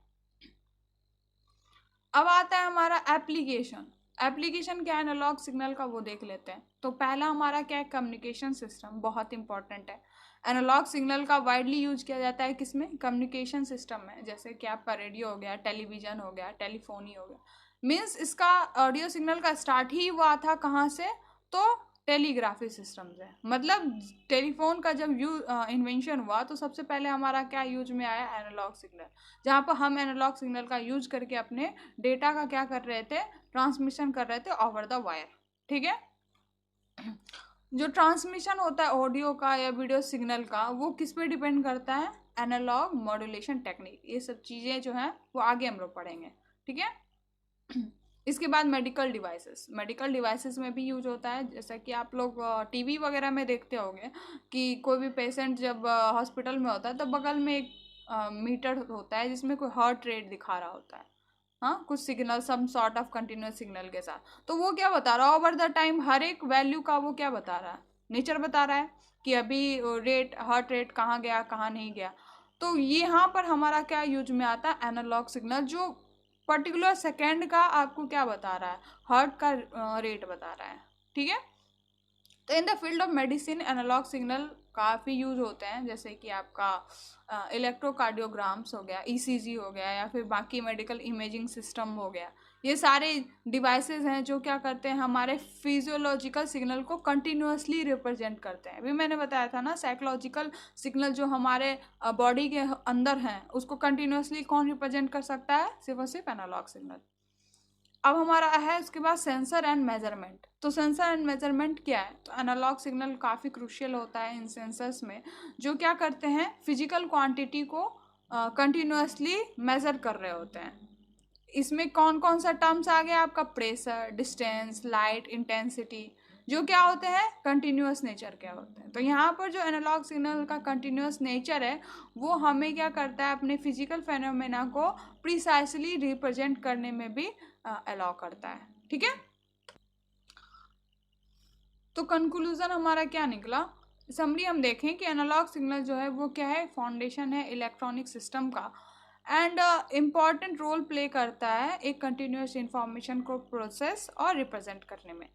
अब आता है हमारा एप्लीकेशन। एप्लीकेशन क्या है एनालॉग सिग्नल का, वो देख लेते हैं। तो पहला हमारा क्या है, कम्युनिकेशन सिस्टम, बहुत इंपॉर्टेंट है। एनालॉग सिग्नल का वाइडली यूज किया जाता है किसमें, कम्युनिकेशन सिस्टम में, जैसे कि आपका रेडियो हो गया, टेलीविजन हो गया, टेलीफोनी हो गया। मीन्स इसका ऑडियो सिग्नल का स्टार्ट ही हुआ था कहाँ से, तो टेलीग्राफी सिस्टम से। मतलब टेलीफोन का जब इन्वेंशन हुआ तो सबसे पहले हमारा क्या यूज में आया, एनालॉग सिग्नल, जहाँ पर हम एनालॉग सिग्नल का यूज करके अपने डेटा का क्या कर रहे थे, ट्रांसमिशन कर रहे थे ओवर द वायर। ठीक है, जो ट्रांसमिशन होता है ऑडियो का या वीडियो सिग्नल का, वो किस पे डिपेंड करता है, एनालॉग मॉड्यूलेशन टेक्निक। ये सब चीज़ें जो हैं वो आगे हम लोग पढ़ेंगे। ठीक है, इसके बाद मेडिकल डिवाइसेस में भी यूज होता है, जैसा कि आप लोग टीवी वगैरह में देखते होंगे कि कोई भी पेशेंट जब हॉस्पिटल में होता है तो बगल में एक मीटर होता है जिसमें कोई हार्ट रेट दिखा रहा होता है, हाँ, कुछ signal, some sort of continuous signal के साथ। तो वो क्या बता रहा है, ओवर द टाइम हर एक वैल्यू का वो क्या बता रहा है, नेचर बता रहा है कि अभी रेट, हार्ट रेट कहाँ गया, कहाँ नहीं गया। तो यहाँ पर हमारा क्या यूज में आता है, एनालॉग सिग्नल, जो पर्टिकुलर सेकेंड का आपको क्या बता रहा है, हार्ट का रेट बता रहा है। ठीक है, तो in the field of medicine analogue signal काफ़ी यूज होते हैं, जैसे कि आपका इलेक्ट्रोकार्डियोग्राम्स हो गया, ईसीजी हो गया, या फिर बाकी मेडिकल इमेजिंग सिस्टम हो गया। ये सारे डिवाइसेस हैं जो क्या करते हैं, हमारे फिजियोलॉजिकल सिग्नल को कंटिन्यूअसली रिप्रेजेंट करते हैं। अभी मैंने बताया था ना, साइकोलॉजिकल सिग्नल जो हमारे बॉडी के अंदर हैं उसको कंटिन्यूअसली कौन रिप्रेजेंट कर सकता है, सिर्फ और सिर्फ एनालॉग सिग्नल। अब हमारा है उसके बाद सेंसर एंड मेजरमेंट। तो सेंसर एंड मेजरमेंट क्या है, तो एनालॉग सिग्नल काफ़ी क्रूशियल होता है इन सेंसर्स में, जो क्या करते हैं, फिजिकल क्वांटिटी को कंटिन्यूअसली मेजर कर रहे होते हैं। इसमें कौन कौन सा टर्म्स आ गया आपका, प्रेशर, डिस्टेंस, लाइट, इंटेंसिटी, जो क्या होते हैं, कंटिन्यूअस नेचर के होते हैं। तो यहाँ पर जो एनालॉग सिग्नल का कंटिन्यूअस नेचर है वो हमें क्या करता है, अपने फिजिकल फेनोमेना को प्रिसाइसली रिप्रेजेंट करने में भी अलाउ करता है। ठीक है, तो कंक्लूजन हमारा क्या निकला, समरी हम देखें कि एनालॉग सिग्नल जो है वो क्या है, फाउंडेशन है इलेक्ट्रॉनिक सिस्टम का, एंड इम्पॉर्टेंट रोल प्ले करता है एक कंटिन्यूस इंफॉर्मेशन को प्रोसेस और रिप्रेजेंट करने में।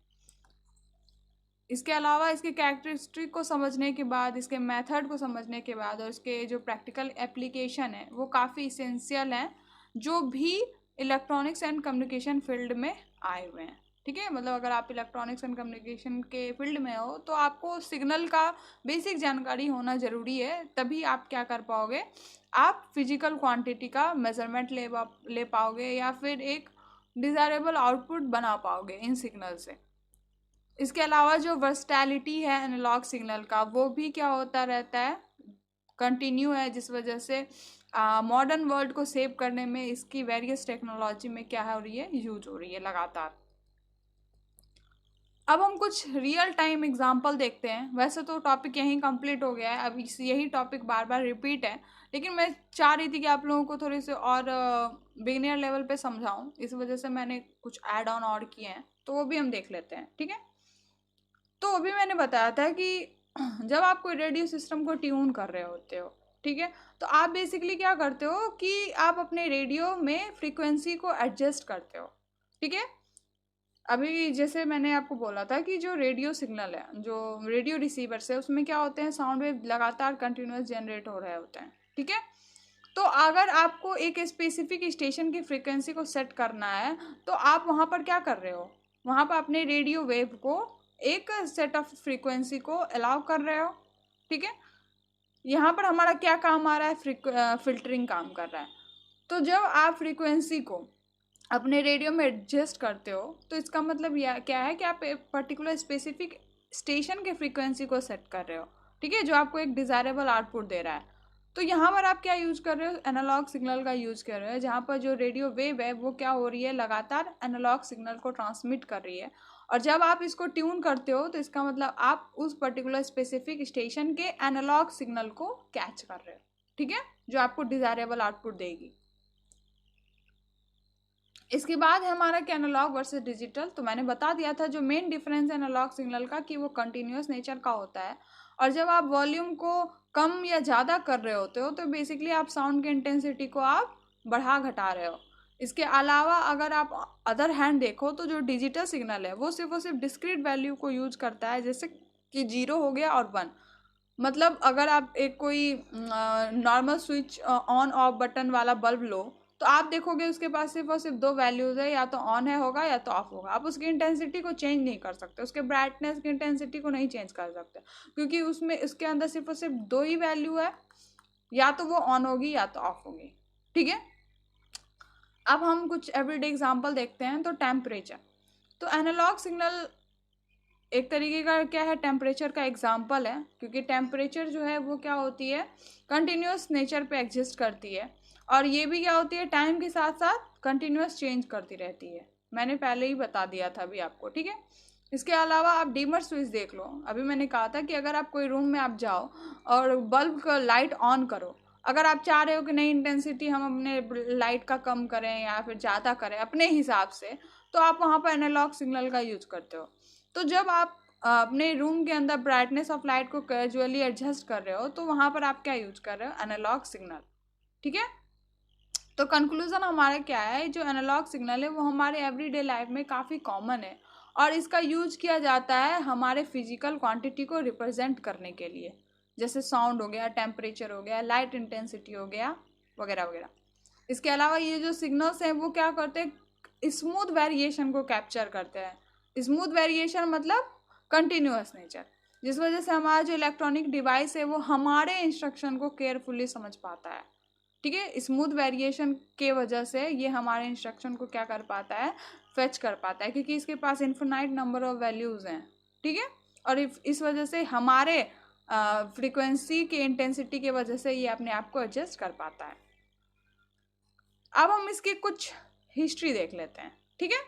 इसके अलावा इसके कैरेक्टरिस्टिक को समझने के बाद, इसके मेथड को समझने के बाद और इसके जो प्रैक्टिकल एप्लीकेशन है वो काफ़ी इसेंशियल हैं, जो भी इलेक्ट्रॉनिक्स एंड कम्युनिकेशन फील्ड में आए हुए हैं। ठीक है, मतलब अगर आप इलेक्ट्रॉनिक्स एंड कम्युनिकेशन के फील्ड में हो तो आपको सिग्नल का बेसिक जानकारी होना ज़रूरी है, तभी आप क्या कर पाओगे, आप फिजिकल क्वांटिटी का मेजरमेंट ले पाओगे या फिर एक डिज़ायरेबल आउटपुट बना पाओगे इन सिग्नल से। इसके अलावा जो वर्सटैलिटी है एनालॉग सिग्नल का, वो भी क्या होता रहता है, कंटिन्यू है, जिस वजह से मॉडर्न वर्ल्ड को सेव करने में इसकी वेरियस टेक्नोलॉजी में क्या हो रही है, यूज हो रही है लगातार। अब हम कुछ रियल टाइम एग्जांपल देखते हैं। वैसे तो टॉपिक यहीं कंप्लीट हो गया है, अब यही टॉपिक बार बार रिपीट है, लेकिन मैं चाह रही थी कि आप लोगों को थोड़ी सी और बिगिनर लेवल पे समझाऊं, इस वजह से मैंने कुछ ऐड ऑन और किए हैं, तो वो भी हम देख लेते हैं। ठीक है, तो अभी मैंने बताया था कि जब आप कोई रेडियो सिस्टम को ट्यून कर रहे होते हो, ठीक है, तो आप बेसिकली क्या करते हो कि आप अपने रेडियो में फ्रीक्वेंसी को एडजस्ट करते हो। ठीक है, अभी जैसे मैंने आपको बोला था कि जो रेडियो सिग्नल है, जो रेडियो रिसीवर से, उसमें क्या होते हैं, साउंड वेव लगातार कंटिन्यूस जनरेट हो रहे होते हैं। ठीक है, तो अगर आपको एक स्पेसिफिक स्टेशन की फ्रीक्वेंसी को सेट करना है तो आप वहाँ पर क्या कर रहे हो, वहाँ पर अपने रेडियो वेव को एक सेट ऑफ फ्रीक्वेंसी को अलाउ कर रहे हो। ठीक है, यहाँ पर हमारा क्या काम आ रहा है, फिल्टरिंग काम कर रहा है। तो जब आप फ्रीक्वेंसी को अपने रेडियो में एडजस्ट करते हो तो इसका मतलब यह क्या है कि आप एक पर्टिकुलर स्पेसिफिक स्टेशन के फ्रीक्वेंसी को सेट कर रहे हो। ठीक है, जो आपको एक डिज़ायरेबल आउटपुट दे रहा है। तो यहाँ पर आप क्या यूज कर रहे हो, एनालॉग सिग्नल का यूज कर रहे हो, जहाँ पर जो रेडियो वेव है वो क्या हो रही है, लगातार एनालॉग सिग्नल को ट्रांसमिट कर रही है। और जब आप इसको ट्यून करते हो तो इसका मतलब आप उस पर्टिकुलर स्पेसिफिक स्टेशन के एनालॉग सिग्नल को कैच कर रहे हो। ठीक है, जो आपको डिज़ायरेबल आउटपुट देगी। इसके बाद है हमारा कि एनालॉग वर्सेस डिजिटल। तो मैंने बता दिया था जो मेन डिफरेंस है एनालॉग सिग्नल का कि वो कंटिन्यूस नेचर का होता है, और जब आप वॉल्यूम को कम या ज़्यादा कर रहे होते हो तो बेसिकली आप साउंड की इंटेंसिटी को आप बढ़ा घटा रहे हो। इसके अलावा अगर आप अदर हैंड देखो तो जो डिजिटल सिग्नल है वो सिर्फ डिस्क्रीट वैल्यू को यूज करता है, जैसे कि 0 हो गया और 1। मतलब अगर आप एक कोई normal switch on off button वाला बल्ब लो तो आप देखोगे उसके पास सिर्फ और सिर्फ दो वैल्यूज़ है, या तो ऑन है होगा या तो ऑफ होगा। आप उसकी इंटेंसिटी को चेंज नहीं कर सकते, उसके ब्राइटनेस की इंटेंसिटी को नहीं चेंज कर सकते, क्योंकि उसमें उसके अंदर सिर्फ और सिर्फ दो ही वैल्यू है, या तो वो ऑन होगी या तो ऑफ होगी। ठीक है, अब हम कुछ एवरीडे एग्जाम्पल देखते हैं। तो टेम्परेचर, तो एनालॉग सिग्नल एक तरीके का क्या है, टेम्परेचर का एग्जाम्पल है, क्योंकि टेम्परेचर जो है वो क्या होती है, कंटिन्यूस नेचर पे एग्जिस्ट करती है, और ये भी क्या होती है, टाइम के साथ साथ कंटिन्यूस चेंज करती रहती है। मैंने पहले ही बता दिया था अभी आपको। ठीक है, इसके अलावा आप डिमर स्विच देख लो। अभी मैंने कहा था कि अगर आप कोई रूम में आप जाओ और बल्ब का लाइट ऑन करो, अगर आप चाह रहे हो कि नहीं इंटेंसिटी हम अपने लाइट का कम करें या फिर ज़्यादा करें अपने हिसाब से, तो आप वहाँ पर एनालॉग सिग्नल का यूज करते हो। तो जब आप अपने रूम के अंदर ब्राइटनेस ऑफ लाइट को कैजुअली एडजस्ट कर रहे हो तो वहाँ पर आप क्या यूज कर रहे हो, एनालॉग सिग्नल। ठीक है, तो कंक्लूजन हमारा क्या है, जो एनालॉग सिग्नल है वो हमारे एवरीडे लाइफ में काफ़ी कॉमन है, और इसका यूज किया जाता है हमारे फिजिकल क्वांटिटी को रिप्रेजेंट करने के लिए, जैसे साउंड हो गया, टेम्परेचर हो गया, लाइट इंटेंसिटी हो गया, वगैरह वगैरह। इसके अलावा ये जो सिग्नल्स हैं वो क्या करते हैं, स्मूथ वेरिएशन को कैप्चर करते हैं। स्मूथ वेरिएशन मतलब कंटिन्यूअस नेचर, जिस वजह से हमारा जो इलेक्ट्रॉनिक डिवाइस है वो हमारे इंस्ट्रक्शन को केयरफुली समझ पाता है। ठीक है, स्मूथ वेरिएशन के वजह से ये हमारे इंस्ट्रक्शन को क्या कर पाता है, फेच कर पाता है, क्योंकि इसके पास इन्फिनाइट नंबर ऑफ वैल्यूज़ हैं। ठीक है, और इस वजह से हमारे फ्रीक्वेंसी की इंटेंसिटी की वजह से ये अपने आप को एडजस्ट कर पाता है। अब हम इसकी कुछ हिस्ट्री देख लेते हैं। ठीक है,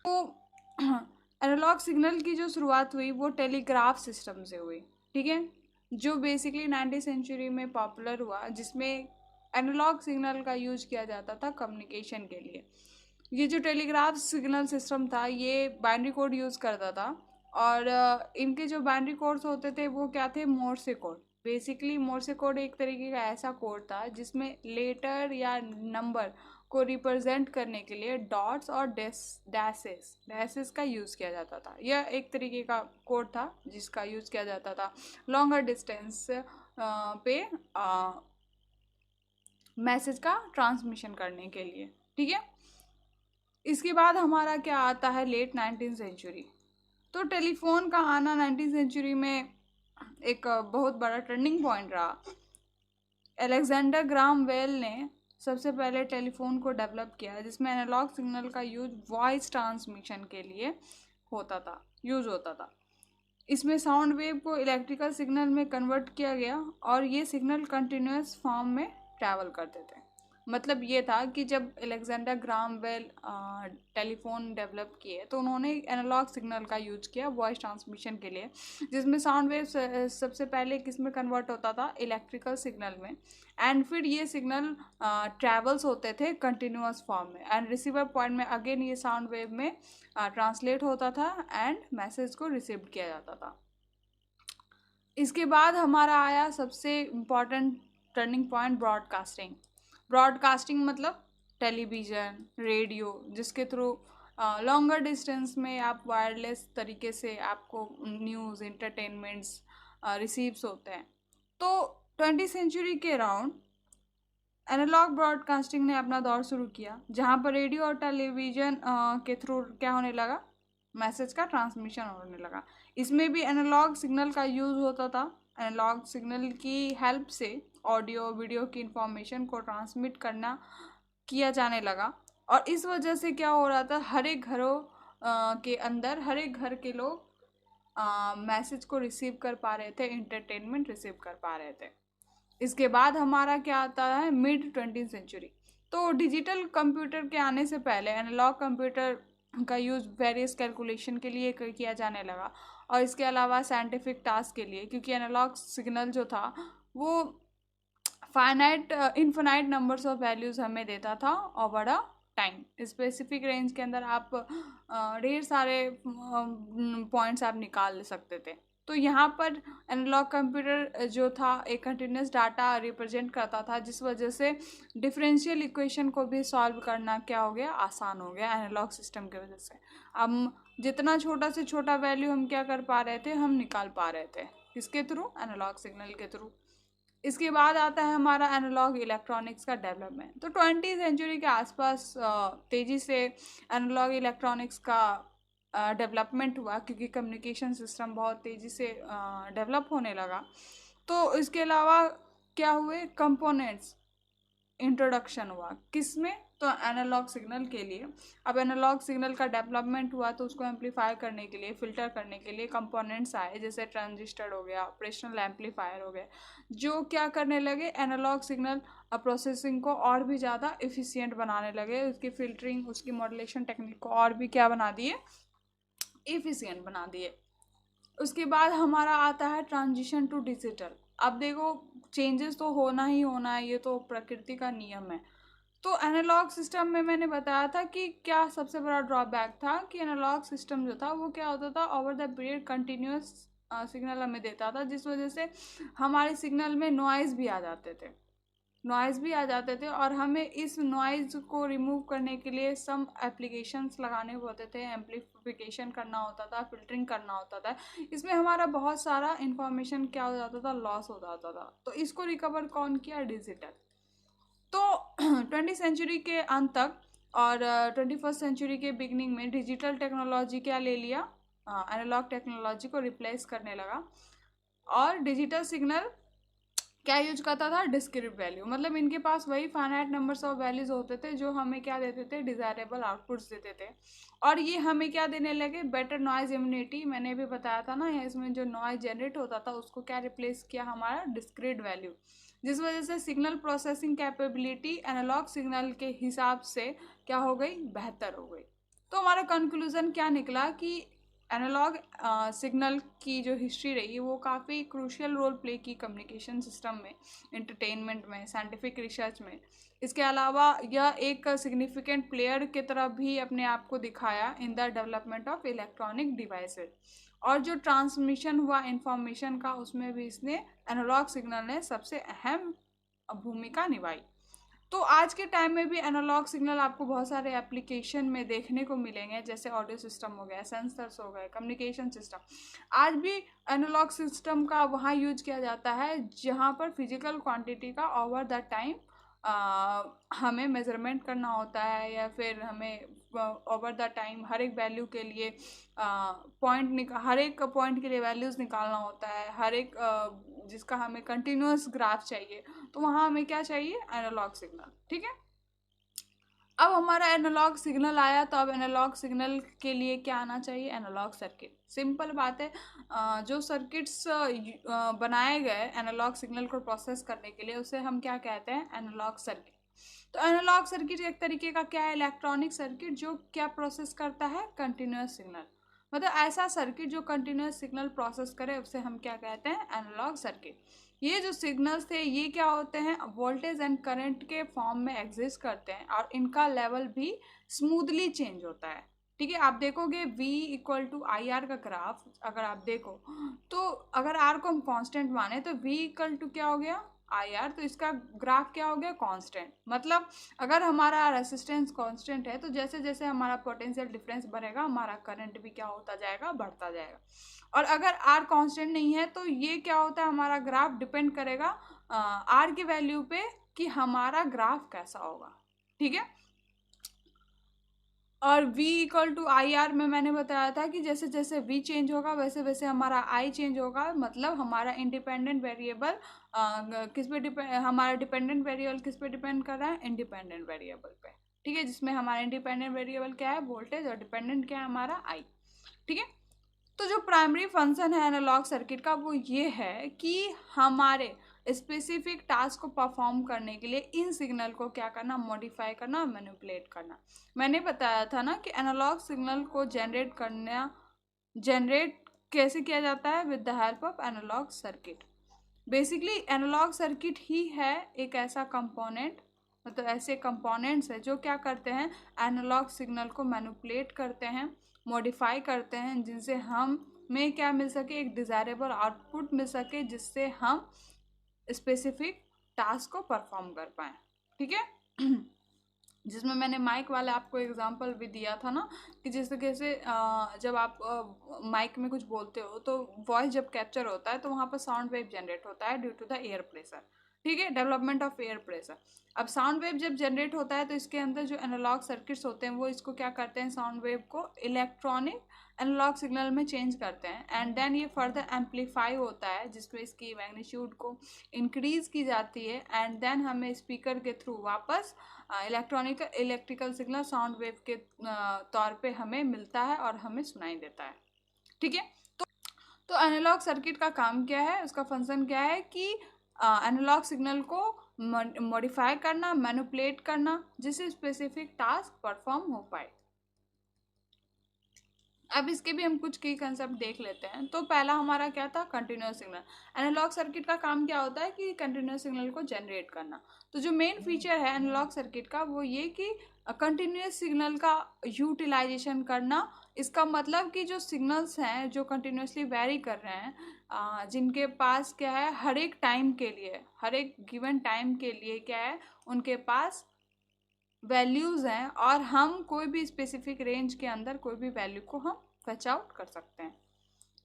तो एनालॉग सिग्नल की जो शुरुआत हुई वो टेलीग्राफ सिस्टम से हुई। ठीक है, जो बेसिकली 19वीं सेंचुरी में पॉपुलर हुआ, जिसमें एनालॉग सिग्नल का यूज किया जाता था कम्युनिकेशन के लिए। ये जो टेलीग्राफ सिग्नल सिस्टम था ये बाइनरी कोड यूज़ करता था, और इनके जो बाइनरी कोड्स होते थे वो क्या थे, मोर्से कोड। बेसिकली मोर्से कोड एक तरीके का ऐसा कोड था जिसमें लेटर या नंबर को रिप्रेजेंट करने के लिए डॉट्स और डैसेस का यूज़ किया जाता था। यह एक तरीके का कोड था जिसका यूज़ किया जाता था लॉन्गर डिस्टेंस पे मैसेज का ट्रांसमिशन करने के लिए। ठीक है, इसके बाद हमारा क्या आता है, लेट 19वीं सेंचुरी। तो टेलीफोन का आना 19वीं सेंचुरी में एक बहुत बड़ा टर्निंग पॉइंट रहा। अलेक्जेंडर ग्राहम बेल ने सबसे पहले टेलीफोन को डेवलप किया जिसमें एनालॉग सिग्नल का यूज वॉइस ट्रांसमिशन के लिए यूज होता था। इसमें साउंड वेव को इलेक्ट्रिकल सिग्नल में कन्वर्ट किया गया और ये सिग्नल कंटिन्यूस फॉर्म में ट्रैवल करते थे। मतलब ये था कि जब Alexander Graham Bell telephone develop किए तो उन्होंने एनालॉग सिग्नल का यूज किया वॉइस ट्रांसमिशन के लिए, जिसमें साउंड वेव सबसे पहले किस में कन्वर्ट होता था, इलेक्ट्रिकल सिग्नल में, एंड फिर ये सिग्नल ट्रैवल्स होते थे कंटिन्यूअस फॉर्म में, एंड रिसीवर पॉइंट में अगेन ये साउंड वेव में ट्रांसलेट होता था एंड मैसेज को रिसीव किया जाता था। इसके बाद हमारा आया सबसे important turning point, broadcasting. Broadcasting मतलब टेलीविज़न, रेडियो, जिसके थ्रू लॉन्गर डिस्टेंस में आप वायरलेस तरीके से आपको न्यूज़, इंटरटेनमेंट्स रिसीव्स होते हैं। तो 20वीं सेंचुरी के अराउंड एनालॉग ब्रॉडकास्टिंग ने अपना दौर शुरू किया, जहाँ पर रेडियो और टेलीविज़न के थ्रू क्या होने लगा, मैसेज का ट्रांसमिशन होने लगा। इसमें भी एनालॉग सिग्नल का यूज़ होता था। एनालॉग सिग्नल की हेल्प से ऑडियो वीडियो की इंफॉर्मेशन को ट्रांसमिट किया जाने लगा, और इस वजह से क्या हो रहा था, हर एक घरों के अंदर हर एक घर के लोग मैसेज को रिसीव कर पा रहे थे, इंटरटेनमेंट रिसीव कर पा रहे थे। इसके बाद हमारा क्या आता है, मिड 20वीं सेंचुरी। तो डिजिटल कंप्यूटर के आने से पहले एनालॉग कंप्यूटर का यूज़ वेरियस कैलकुलेशन के लिए किया जाने लगा, और इसके अलावा साइंटिफिक टास्क के लिए, क्योंकि एनालॉग सिग्नल जो था वो इनफाइनाइट नंबर्स ऑफ वैल्यूज़ हमें देता था over a time. Specific range के अंदर आप ढेर सारे पॉइंट्स आप निकाल सकते थे। तो यहाँ पर एनालॉग कंप्यूटर जो था एक कंटिन्यूस डाटा रिप्रेजेंट करता था, जिस वजह से डिफरेंशियल इक्वेशन को भी सॉल्व करना क्या हो गया, आसान हो गया एनालॉग सिस्टम की वजह से। अब जितना छोटा से छोटा वैल्यू हम क्या कर पा रहे थे, हम निकाल पा रहे थे, किसके थ्रू, एनालॉग सिग्नल के थ्रू। इसके बाद आता है हमारा एनालॉग इलेक्ट्रॉनिक्स का डेवलपमेंट। तो 20वीं सेंचुरी के आसपास तेज़ी से एनालॉग इलेक्ट्रॉनिक्स का डेवलपमेंट हुआ, क्योंकि कम्युनिकेशन सिस्टम बहुत तेज़ी से डेवलप होने लगा। तो इसके अलावा क्या हुए, कंपोनेंट्स इंट्रोडक्शन हुआ, किसमें, तो एनालॉग सिग्नल के लिए। अब एनालॉग सिग्नल का डेवलपमेंट हुआ तो उसको एम्पलीफाई करने के लिए, फिल्टर करने के लिए कंपोनेंट्स आए, जैसे ट्रांजिस्टर हो गया, ऑपरेशनल एम्पलीफायर हो गया, जो क्या करने लगे, एनालॉग सिग्नल प्रोसेसिंग को और भी ज़्यादा एफिशिएंट बनाने लगे, उसकी फिल्टरिंग, उसकी मॉड्यूलेशन टेक्निक को और भी क्या बना दिए, एफिशिएंट बना दिए। उसके बाद हमारा आता है ट्रांजिशन टू डिजिटल। अब देखो, चेंजेस तो होना ही होना है, ये तो प्रकृति का नियम है। तो एनालॉग सिस्टम में मैंने बताया था कि क्या सबसे बड़ा ड्रॉबैक था, कि एनालॉग सिस्टम जो था वो क्या होता था, over the period continuous signal हमें देता था, जिस वजह से हमारे सिग्नल में नॉइज़ भी आ जाते थे, और हमें इस नॉइज़ को रिमूव करने के लिए सम एप्लीकेशंस लगाने होते थे, एम्पलीफिकेशन करना होता था, फिल्टरिंग करना होता था। इसमें हमारा बहुत सारा इंफॉर्मेशन क्या हो जाता था, लॉस हो जाता था। तो इसको रिकवर कौन किया, डिजिटल। तो 20वीं सेंचुरी के अंत तक और 21st सेंचुरी के बिगनिंग में डिजिटल टेक्नोलॉजी क्या ले लिया, एनालॉग टेक्नोलॉजी को रिप्लेस करने लगा, और डिजिटल सिग्नल क्या यूज करता था, डिस्क्रीट वैल्यू। मतलब इनके पास वही फाइनाइट नंबर्स ऑफ वैल्यूज होते थे जो हमें क्या देते थे, डिजायरेबल आउटपुट्स देते थे, और ये हमें क्या देने लगे, बेटर नॉइज इम्यूनिटी। मैंने भी बताया था ना, इसमें जो नॉइज जनरेट होता था उसको क्या रिप्लेस किया, हमारा डिस्क्रीट वैल्यू, जिस वजह से signal processing capability analogue signal के हिसाब से क्या हो गई, बेहतर हो गई। तो हमारा कंक्लूजन क्या निकला कि एनालॉग सिग्नल की जो हिस्ट्री रही वो काफ़ी क्रूशियल रोल प्ले की कम्युनिकेशन सिस्टम में, एंटरटेनमेंट में, साइंटिफिक रिसर्च में। इसके अलावा यह एक सिग्निफिकेंट प्लेयर की तरह भी अपने आप को दिखाया in the development of electronic devices. और जो ट्रांसमिशन हुआ इंफॉर्मेशन का, उसमें भी इसने एनालॉग सिग्नल ने सबसे अहम भूमिका निभाई। तो आज के टाइम में भी एनालॉग सिग्नल आपको बहुत सारे एप्लीकेशन में देखने को मिलेंगे, जैसे ऑडियो सिस्टम हो गया, सेंसर्स हो गए, कम्युनिकेशन सिस्टम। आज भी एनालॉग सिस्टम का वहाँ यूज किया जाता है जहाँ पर फिजिकल क्वांटिटी का ओवर द टाइम हमें मेजरमेंट करना होता है, या फिर हमें ओवर द टाइम हर एक वैल्यू के लिए हर एक पॉइंट के लिए वैल्यूज़ निकालना होता है, हर एक जिसका हमें कंटिन्यूअस ग्राफ चाहिए, तो वहाँ हमें क्या चाहिए, एनालॉग सिग्नल। ठीक है, अब हमारा एनालॉग सिग्नल आया, तो अब एनालॉग सिग्नल के लिए क्या आना चाहिए, एनालॉग सर्किट। सिंपल बात है, जो सर्किट्स बनाए गए एनालॉग सिग्नल को प्रोसेस करने के लिए, उसे हम क्या कहते हैं, एनालॉग सर्किट। तो एनालॉग सर्किट एक तरीके का क्या है, इलेक्ट्रॉनिक सर्किट, जो क्या प्रोसेस करता है, कंटिन्यूअस सिग्नल। मतलब ऐसा सर्किट जो कंटिन्यूअस सिग्नल प्रोसेस करे, उसे हम क्या कहते हैं, एनालॉग सर्किट। ये जो सिग्नल्स थे ये क्या होते हैं, वोल्टेज एंड करंट के फॉर्म में एग्जिस्ट करते हैं, और इनका लेवल भी स्मूथली चेंज होता है। ठीक है, आप देखोगे V equal to I R का ग्राफ अगर आप देखो, तो अगर R को हम कांस्टेंट माने तो V इक्वल टू क्या हो गया, आई आर, तो इसका ग्राफ क्या हो गया, कांस्टेंट। मतलब अगर हमारा रेसिस्टेंस कांस्टेंट है, तो जैसे जैसे हमारा पोटेंशियल डिफरेंस बढ़ेगा, हमारा करंट भी क्या होता जाएगा, बढ़ता जाएगा। और अगर आर कांस्टेंट नहीं है, तो ये क्या होता है, हमारा ग्राफ डिपेंड करेगा आर की वैल्यू पे कि हमारा ग्राफ कैसा होगा। ठीक है, और v equal to I R में मैंने बताया था कि जैसे जैसे v चेंज होगा, वैसे वैसे हमारा i चेंज होगा। मतलब हमारा इंडिपेंडेंट वेरिएबल किस पे डिपेंड, हमारा डिपेंडेंट वेरिएबल किस पे डिपेंड कर रहा है, इंडिपेंडेंट वेरिएबल पे। ठीक है, जिसमें हमारा इंडिपेंडेंट वेरिएबल क्या है, वोल्टेज, और डिपेंडेंट क्या है, हमारा i। ठीक है, तो जो प्राइमरी फंक्शन है एनालॉग सर्किट का, वो ये है कि हमारे स्पेसिफिक टास्क को परफॉर्म करने के लिए इन सिग्नल को क्या करना, मॉडिफाई करना, मैनिपुलेट करना। मैंने बताया था ना कि एनालॉग सिग्नल को जनरेट कैसे किया जाता है, with the help of analog circuit. Basically analog circuit ही है एक ऐसा कंपोनेंट, मतलब ऐसे कंपोनेंट्स है जो क्या करते हैं, एनालॉग सिग्नल को मैनिपुलेट करते हैं, मॉडिफाई करते हैं, जिनसे हम में क्या मिल सके, एक डिज़ायरेबल आउटपुट मिल सके, जिससे हम स्पेसिफिक टास्क को परफॉर्म कर पाएँ। ठीक है, जिसमें मैंने माइक वाला आपको एग्जांपल भी दिया था ना, कि जैसे कैसे जब आप माइक में कुछ बोलते हो, तो वॉइस जब कैप्चर होता है, तो वहाँ पर साउंड वेव जनरेट होता है due to the air pressure. ठीक है, डेवलपमेंट ऑफ एयर प्रेशर। अब साउंड वेव जब जनरेट होता है, तो इसके अंदर जो एनालॉग सर्किट्स होते हैं, वो इसको क्या करते हैं, साउंड वेव को इलेक्ट्रॉनिक एनालॉग सिग्नल में चेंज करते हैं, एंड देन ये फर्दर एम्पलीफाई होता है, जिसमें इसकी मैग्नीट्यूड को इंक्रीज की जाती है, एंड देन हमें स्पीकर के थ्रू वापस इलेक्ट्रिकल सिग्नल साउंड वेव के तौर पे हमें मिलता है और हमें सुनाई देता है। ठीक है, तो एनालॉग सर्किट का काम क्या है, उसका फंक्शन क्या है कि एनालॉग सिग्नल को मॉडिफाई करना, मैनिपुलेट करना, जिससे स्पेसिफिक टास्क परफॉर्म हो पाए। अब इसके भी हम कुछ की कंसेप्ट देख लेते हैं। तो पहला हमारा क्या था, कंटिन्यूअस सिग्नल। एनालॉग सर्किट का काम क्या होता है कि कंटिन्यूअस सिग्नल को जनरेट करना। तो जो मेन फीचर है एनालॉग सर्किट का, वो ये कि कंटिन्यूअस सिग्नल का यूटिलाइजेशन करना। इसका मतलब कि जो सिग्नल्स हैं जो कंटिन्यूअसली वेरी कर रहे हैं, जिनके पास क्या है, हर एक टाइम के लिए, हर एक गिवन टाइम के लिए क्या है, उनके पास वैल्यूज़ हैं, और हम कोई भी स्पेसिफिक रेंज के अंदर कोई भी वैल्यू को हम फैच आउट कर सकते हैं।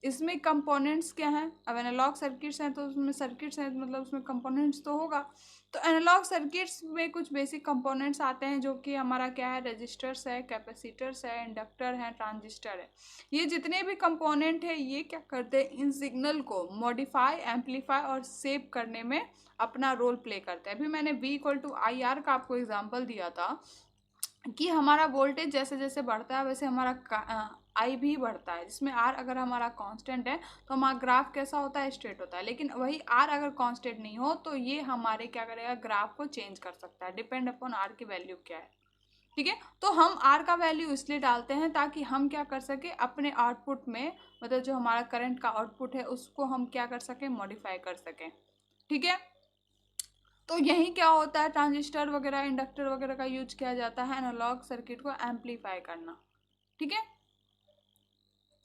इसमें कंपोनेंट्स क्या हैं, अब एनालॉग सर्किट्स हैं, तो उसमें सर्किट्स हैं, मतलब उसमें कंपोनेंट्स तो होगा। तो एनालॉग सर्किट्स में कुछ बेसिक कंपोनेंट्स आते हैं, जो कि हमारा क्या है, रजिस्टर्स है, कैपेसिटर्स है, इंडक्टर है, ट्रांजिस्टर है। ये जितने भी कंपोनेंट है, ये क्या करते हैं, इन सिग्नल को मॉडिफाई, एम्पलीफाई और सेव करने में अपना रोल प्ले करते हैं। अभी मैंने V equal to I R का आपको एग्जाम्पल दिया था कि हमारा वोल्टेज जैसे जैसे बढ़ता है, वैसे हमारा आई भी बढ़ता है, जिसमें आर अगर हमारा कांस्टेंट है, तो हमारा ग्राफ कैसा होता है, स्ट्रेट होता है। लेकिन वही आर अगर कांस्टेंट नहीं हो, तो ये हमारे क्या करेगा, ग्राफ को चेंज कर सकता है, डिपेंड अपॉन आर की वैल्यू क्या है। ठीक है, तो हम आर का वैल्यू इसलिए डालते हैं ताकि हम क्या कर सके, अपने आउटपुट में, मतलब जो हमारा करंट का आउटपुट है, उसको हम क्या कर सकें, मॉडिफाई कर सकें। ठीक है, तो यही क्या होता है, ट्रांजिस्टर वगैरह, इंडक्टर वगैरह का यूज किया जाता है एनालॉग सर्किट को एम्पलीफाई करना। ठीक है,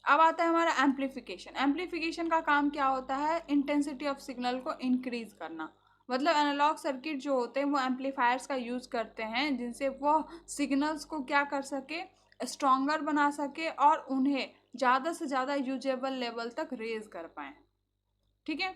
अब आता है हमारा एम्पलीफिकेशन। एम्पलीफिकेशन का काम क्या होता है? इंटेंसिटी ऑफ सिग्नल को इंक्रीज करना। मतलब एनालॉग सर्किट जो होते हैं वो एम्पलीफायर्स का यूज़ करते हैं जिनसे वो सिग्नल्स को क्या कर सके, स्ट्रॉन्गर बना सके और उन्हें ज़्यादा से ज़्यादा यूजेबल लेवल तक रेज कर पाएँ। ठीक है,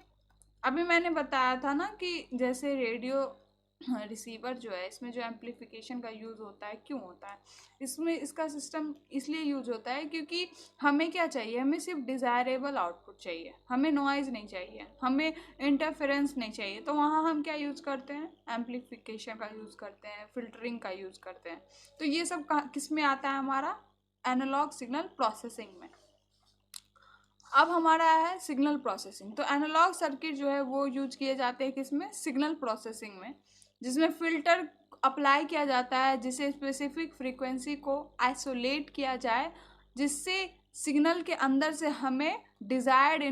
अभी मैंने बताया था ना कि जैसे रेडियो रिसीवर जो है इसमें जो एम्पलीफिकेशन का यूज़ होता है, क्यों होता है इसमें, इसका सिस्टम इसलिए यूज़ होता है क्योंकि हमें क्या चाहिए, हमें सिर्फ डिज़ायरेबल आउटपुट चाहिए, हमें नॉइज़ नहीं चाहिए, हमें इंटरफेरेंस नहीं चाहिए। तो वहाँ हम क्या यूज़ करते हैं? एम्पलीफिकेशन का यूज़ करते हैं, फिल्टरिंग का यूज़ करते हैं। तो ये सब किस में आता है? हमारा एनालॉग सिग्नल प्रोसेसिंग में। अब हमारा है सिग्नल प्रोसेसिंग। तो एनालॉग सर्किट जो है वो यूज किए जाते हैं किसमें? सिग्नल प्रोसेसिंग में, जिसमें फिल्टर अप्लाई किया जाता है जिसे स्पेसिफिक फ्रीक्वेंसी को आइसोलेट किया जाए, जिससे सिग्नल के अंदर से हमें डिज़ायर्ड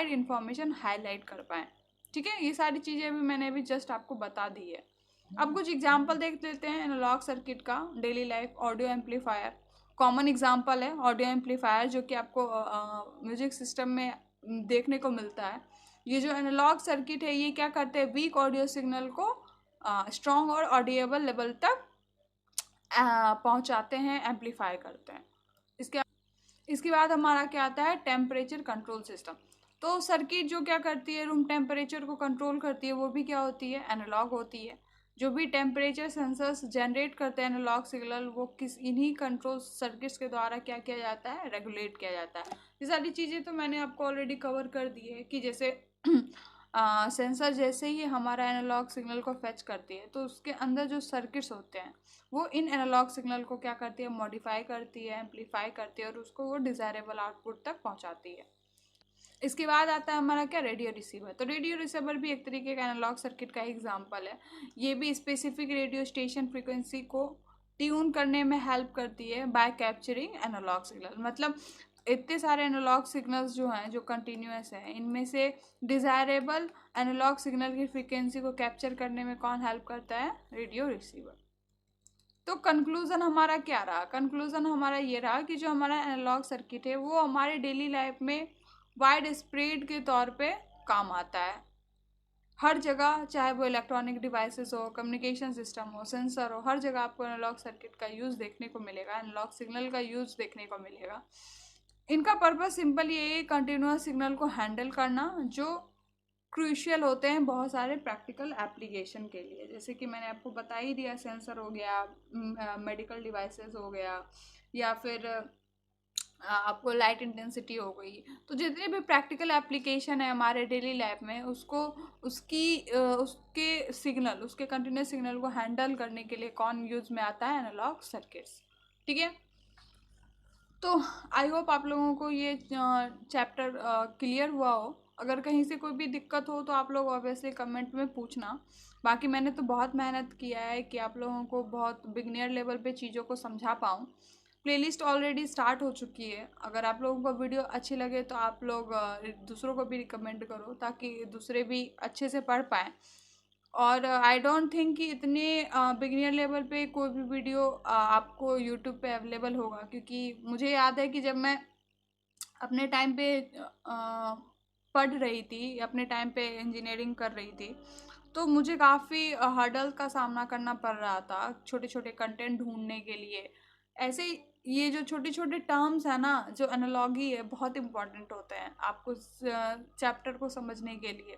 इंफॉर्मेशन हाईलाइट कर पाएँ। ठीक है, ये सारी चीज़ें भी मैंने अभी जस्ट आपको बता दी है। अब कुछ एग्जाम्पल देख लेते हैं एनालॉग सर्किट का। Daily life audio amplifier common example है, ऑडियो एम्पलीफायर, जो कि आपको म्यूजिक सिस्टम में देखने को मिलता है। ये जो एनालॉग सर्किट है ये क्या करते हैं? वीक ऑडियो सिग्नल को स्ट्रॉन्ग और ऑडिएबल लेवल तक पहुंचाते हैं, एम्पलीफाई करते हैं। इसके बाद हमारा क्या आता है? Temperature control system. तो सर्किट जो क्या करती है, रूम टेम्परेचर को कंट्रोल करती है, वो भी क्या होती है? एनालॉग होती है। जो भी टेम्परेचर सेंसर्स जनरेट करते हैं एनालॉग सिग्नल, वो इन्हीं कंट्रोल सर्किट्स के द्वारा क्या किया जाता है? रेगुलेट किया जाता है। ये सारी चीज़ें तो मैंने आपको ऑलरेडी कवर कर दी है कि जैसे सेंसर जैसे ही हमारा एनालॉग सिग्नल को फेच करती है तो उसके अंदर जो सर्किट्स होते हैं वो इन एनालॉग सिग्नल को क्या करती है? मॉडिफाई करती है, एम्पलीफाई करती है और उसको वो डिज़ायरेबल आउटपुट तक पहुंचाती है। इसके बाद आता है हमारा क्या? Radio receiver. तो रेडियो रिसीवर भी एक तरीके का एनालॉग सर्किट का एग्जांपल है। ये भी स्पेसिफिक रेडियो स्टेशन फ्रीक्वेंसी को ट्यून करने में हेल्प करती है बाय कैप्चरिंग एनालॉग सिग्नल। मतलब इतने सारे एनालॉग सिग्नल्स जो हैं जो कंटिन्यूस हैं, इनमें से डिज़ायरेबल एनालॉग सिग्नल की फ्रीक्वेंसी को कैप्चर करने में कौन हेल्प करता है? Radio receiver. तो कंक्लूज़न हमारा क्या रहा? कंक्लूज़न हमारा ये रहा कि जो हमारा एनालॉग सर्किट है वो हमारे डेली लाइफ में वाइड स्प्रेड के तौर पे काम आता है हर जगह, चाहे वो इलेक्ट्रॉनिक डिवाइसेस हो, कम्युनिकेशन सिस्टम हो, सेंसर हो, हर जगह आपको एनालॉग सर्किट का यूज़ देखने को मिलेगा, एनालॉग सिग्नल का यूज़ देखने को मिलेगा। इनका पर्पस सिंपल ये है, कंटिन्यूस सिग्नल को हैंडल करना, जो क्रूशियल होते हैं बहुत सारे प्रैक्टिकल एप्लीकेशन के लिए। जैसे कि मैंने आपको बता ही दिया, सेंसर हो गया, मेडिकल डिवाइसेस हो गया, या फिर आपको लाइट इंटेंसिटी हो गई। तो जितने भी प्रैक्टिकल एप्लीकेशन है हमारे डेली लाइफ में, उसको उसके कंटिन्यूस सिग्नल को हैंडल करने के लिए कौन यूज़ में आता है? Analog circuits. ठीक है, तो आई होप आप लोगों को ये चैप्टर क्लियर हुआ हो। अगर कहीं से कोई भी दिक्कत हो तो आप लोग ऑब्वियसली कमेंट में पूछना। बाकी मैंने तो बहुत मेहनत किया है कि आप लोगों को बहुत बिगनियर लेवल पे चीज़ों को समझा पाऊँ। प्लेलिस्ट ऑलरेडी स्टार्ट हो चुकी है। अगर आप लोगों को वीडियो अच्छी लगे तो आप लोग दूसरों को भी रिकमेंड करो ताकि दूसरे भी अच्छे से पढ़ पाएँ। और आई डोंट थिंक कि इतने बिगिनियर लेवल पे कोई भी वीडियो आपको यूट्यूब पे अवेलेबल होगा, क्योंकि मुझे याद है कि जब मैं अपने टाइम पे पढ़ रही थी, अपने टाइम पे इंजीनियरिंग कर रही थी, तो मुझे काफ़ी हर्डल का सामना करना पड़ रहा था छोटे छोटे कंटेंट ढूंढने के लिए। ऐसे ही ये जो छोटे छोटे टर्म्स है ना, जो एनालॉगी है, बहुत इंपॉर्टेंट होते हैं आपको चैप्टर को समझने के लिए।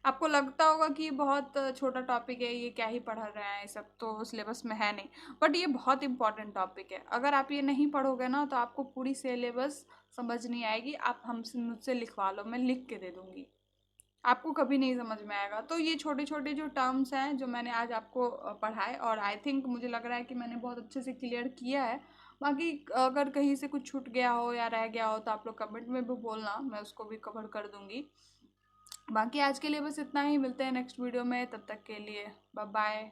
आपको लगता होगा कि ये बहुत छोटा टॉपिक है, ये क्या ही पढ़ा रहे हैं, ये सब तो सिलेबस में है नहीं, बट ये बहुत इंपॉर्टेंट टॉपिक है। अगर आप ये नहीं पढ़ोगे ना तो आपको पूरी सिलेबस समझ नहीं आएगी। आप हमसे मुझसे लिखवा लो, मैं लिख के दे दूँगी, आपको कभी नहीं समझ में आएगा। तो ये छोटे छोटे जो टर्म्स हैं जो मैंने आज आपको पढ़ाए, और आई थिंक मुझे लग रहा है कि मैंने बहुत अच्छे से क्लियर किया है। बाकी अगर कहीं से कुछ छूट गया हो या रह गया हो तो आप लोग कमेंट में भी बोलना, मैं उसको भी कवर कर दूँगी। बाकी आज के लिए बस इतना ही, मिलते हैं नेक्स्ट वीडियो में, तब तक के लिए बाय बाय।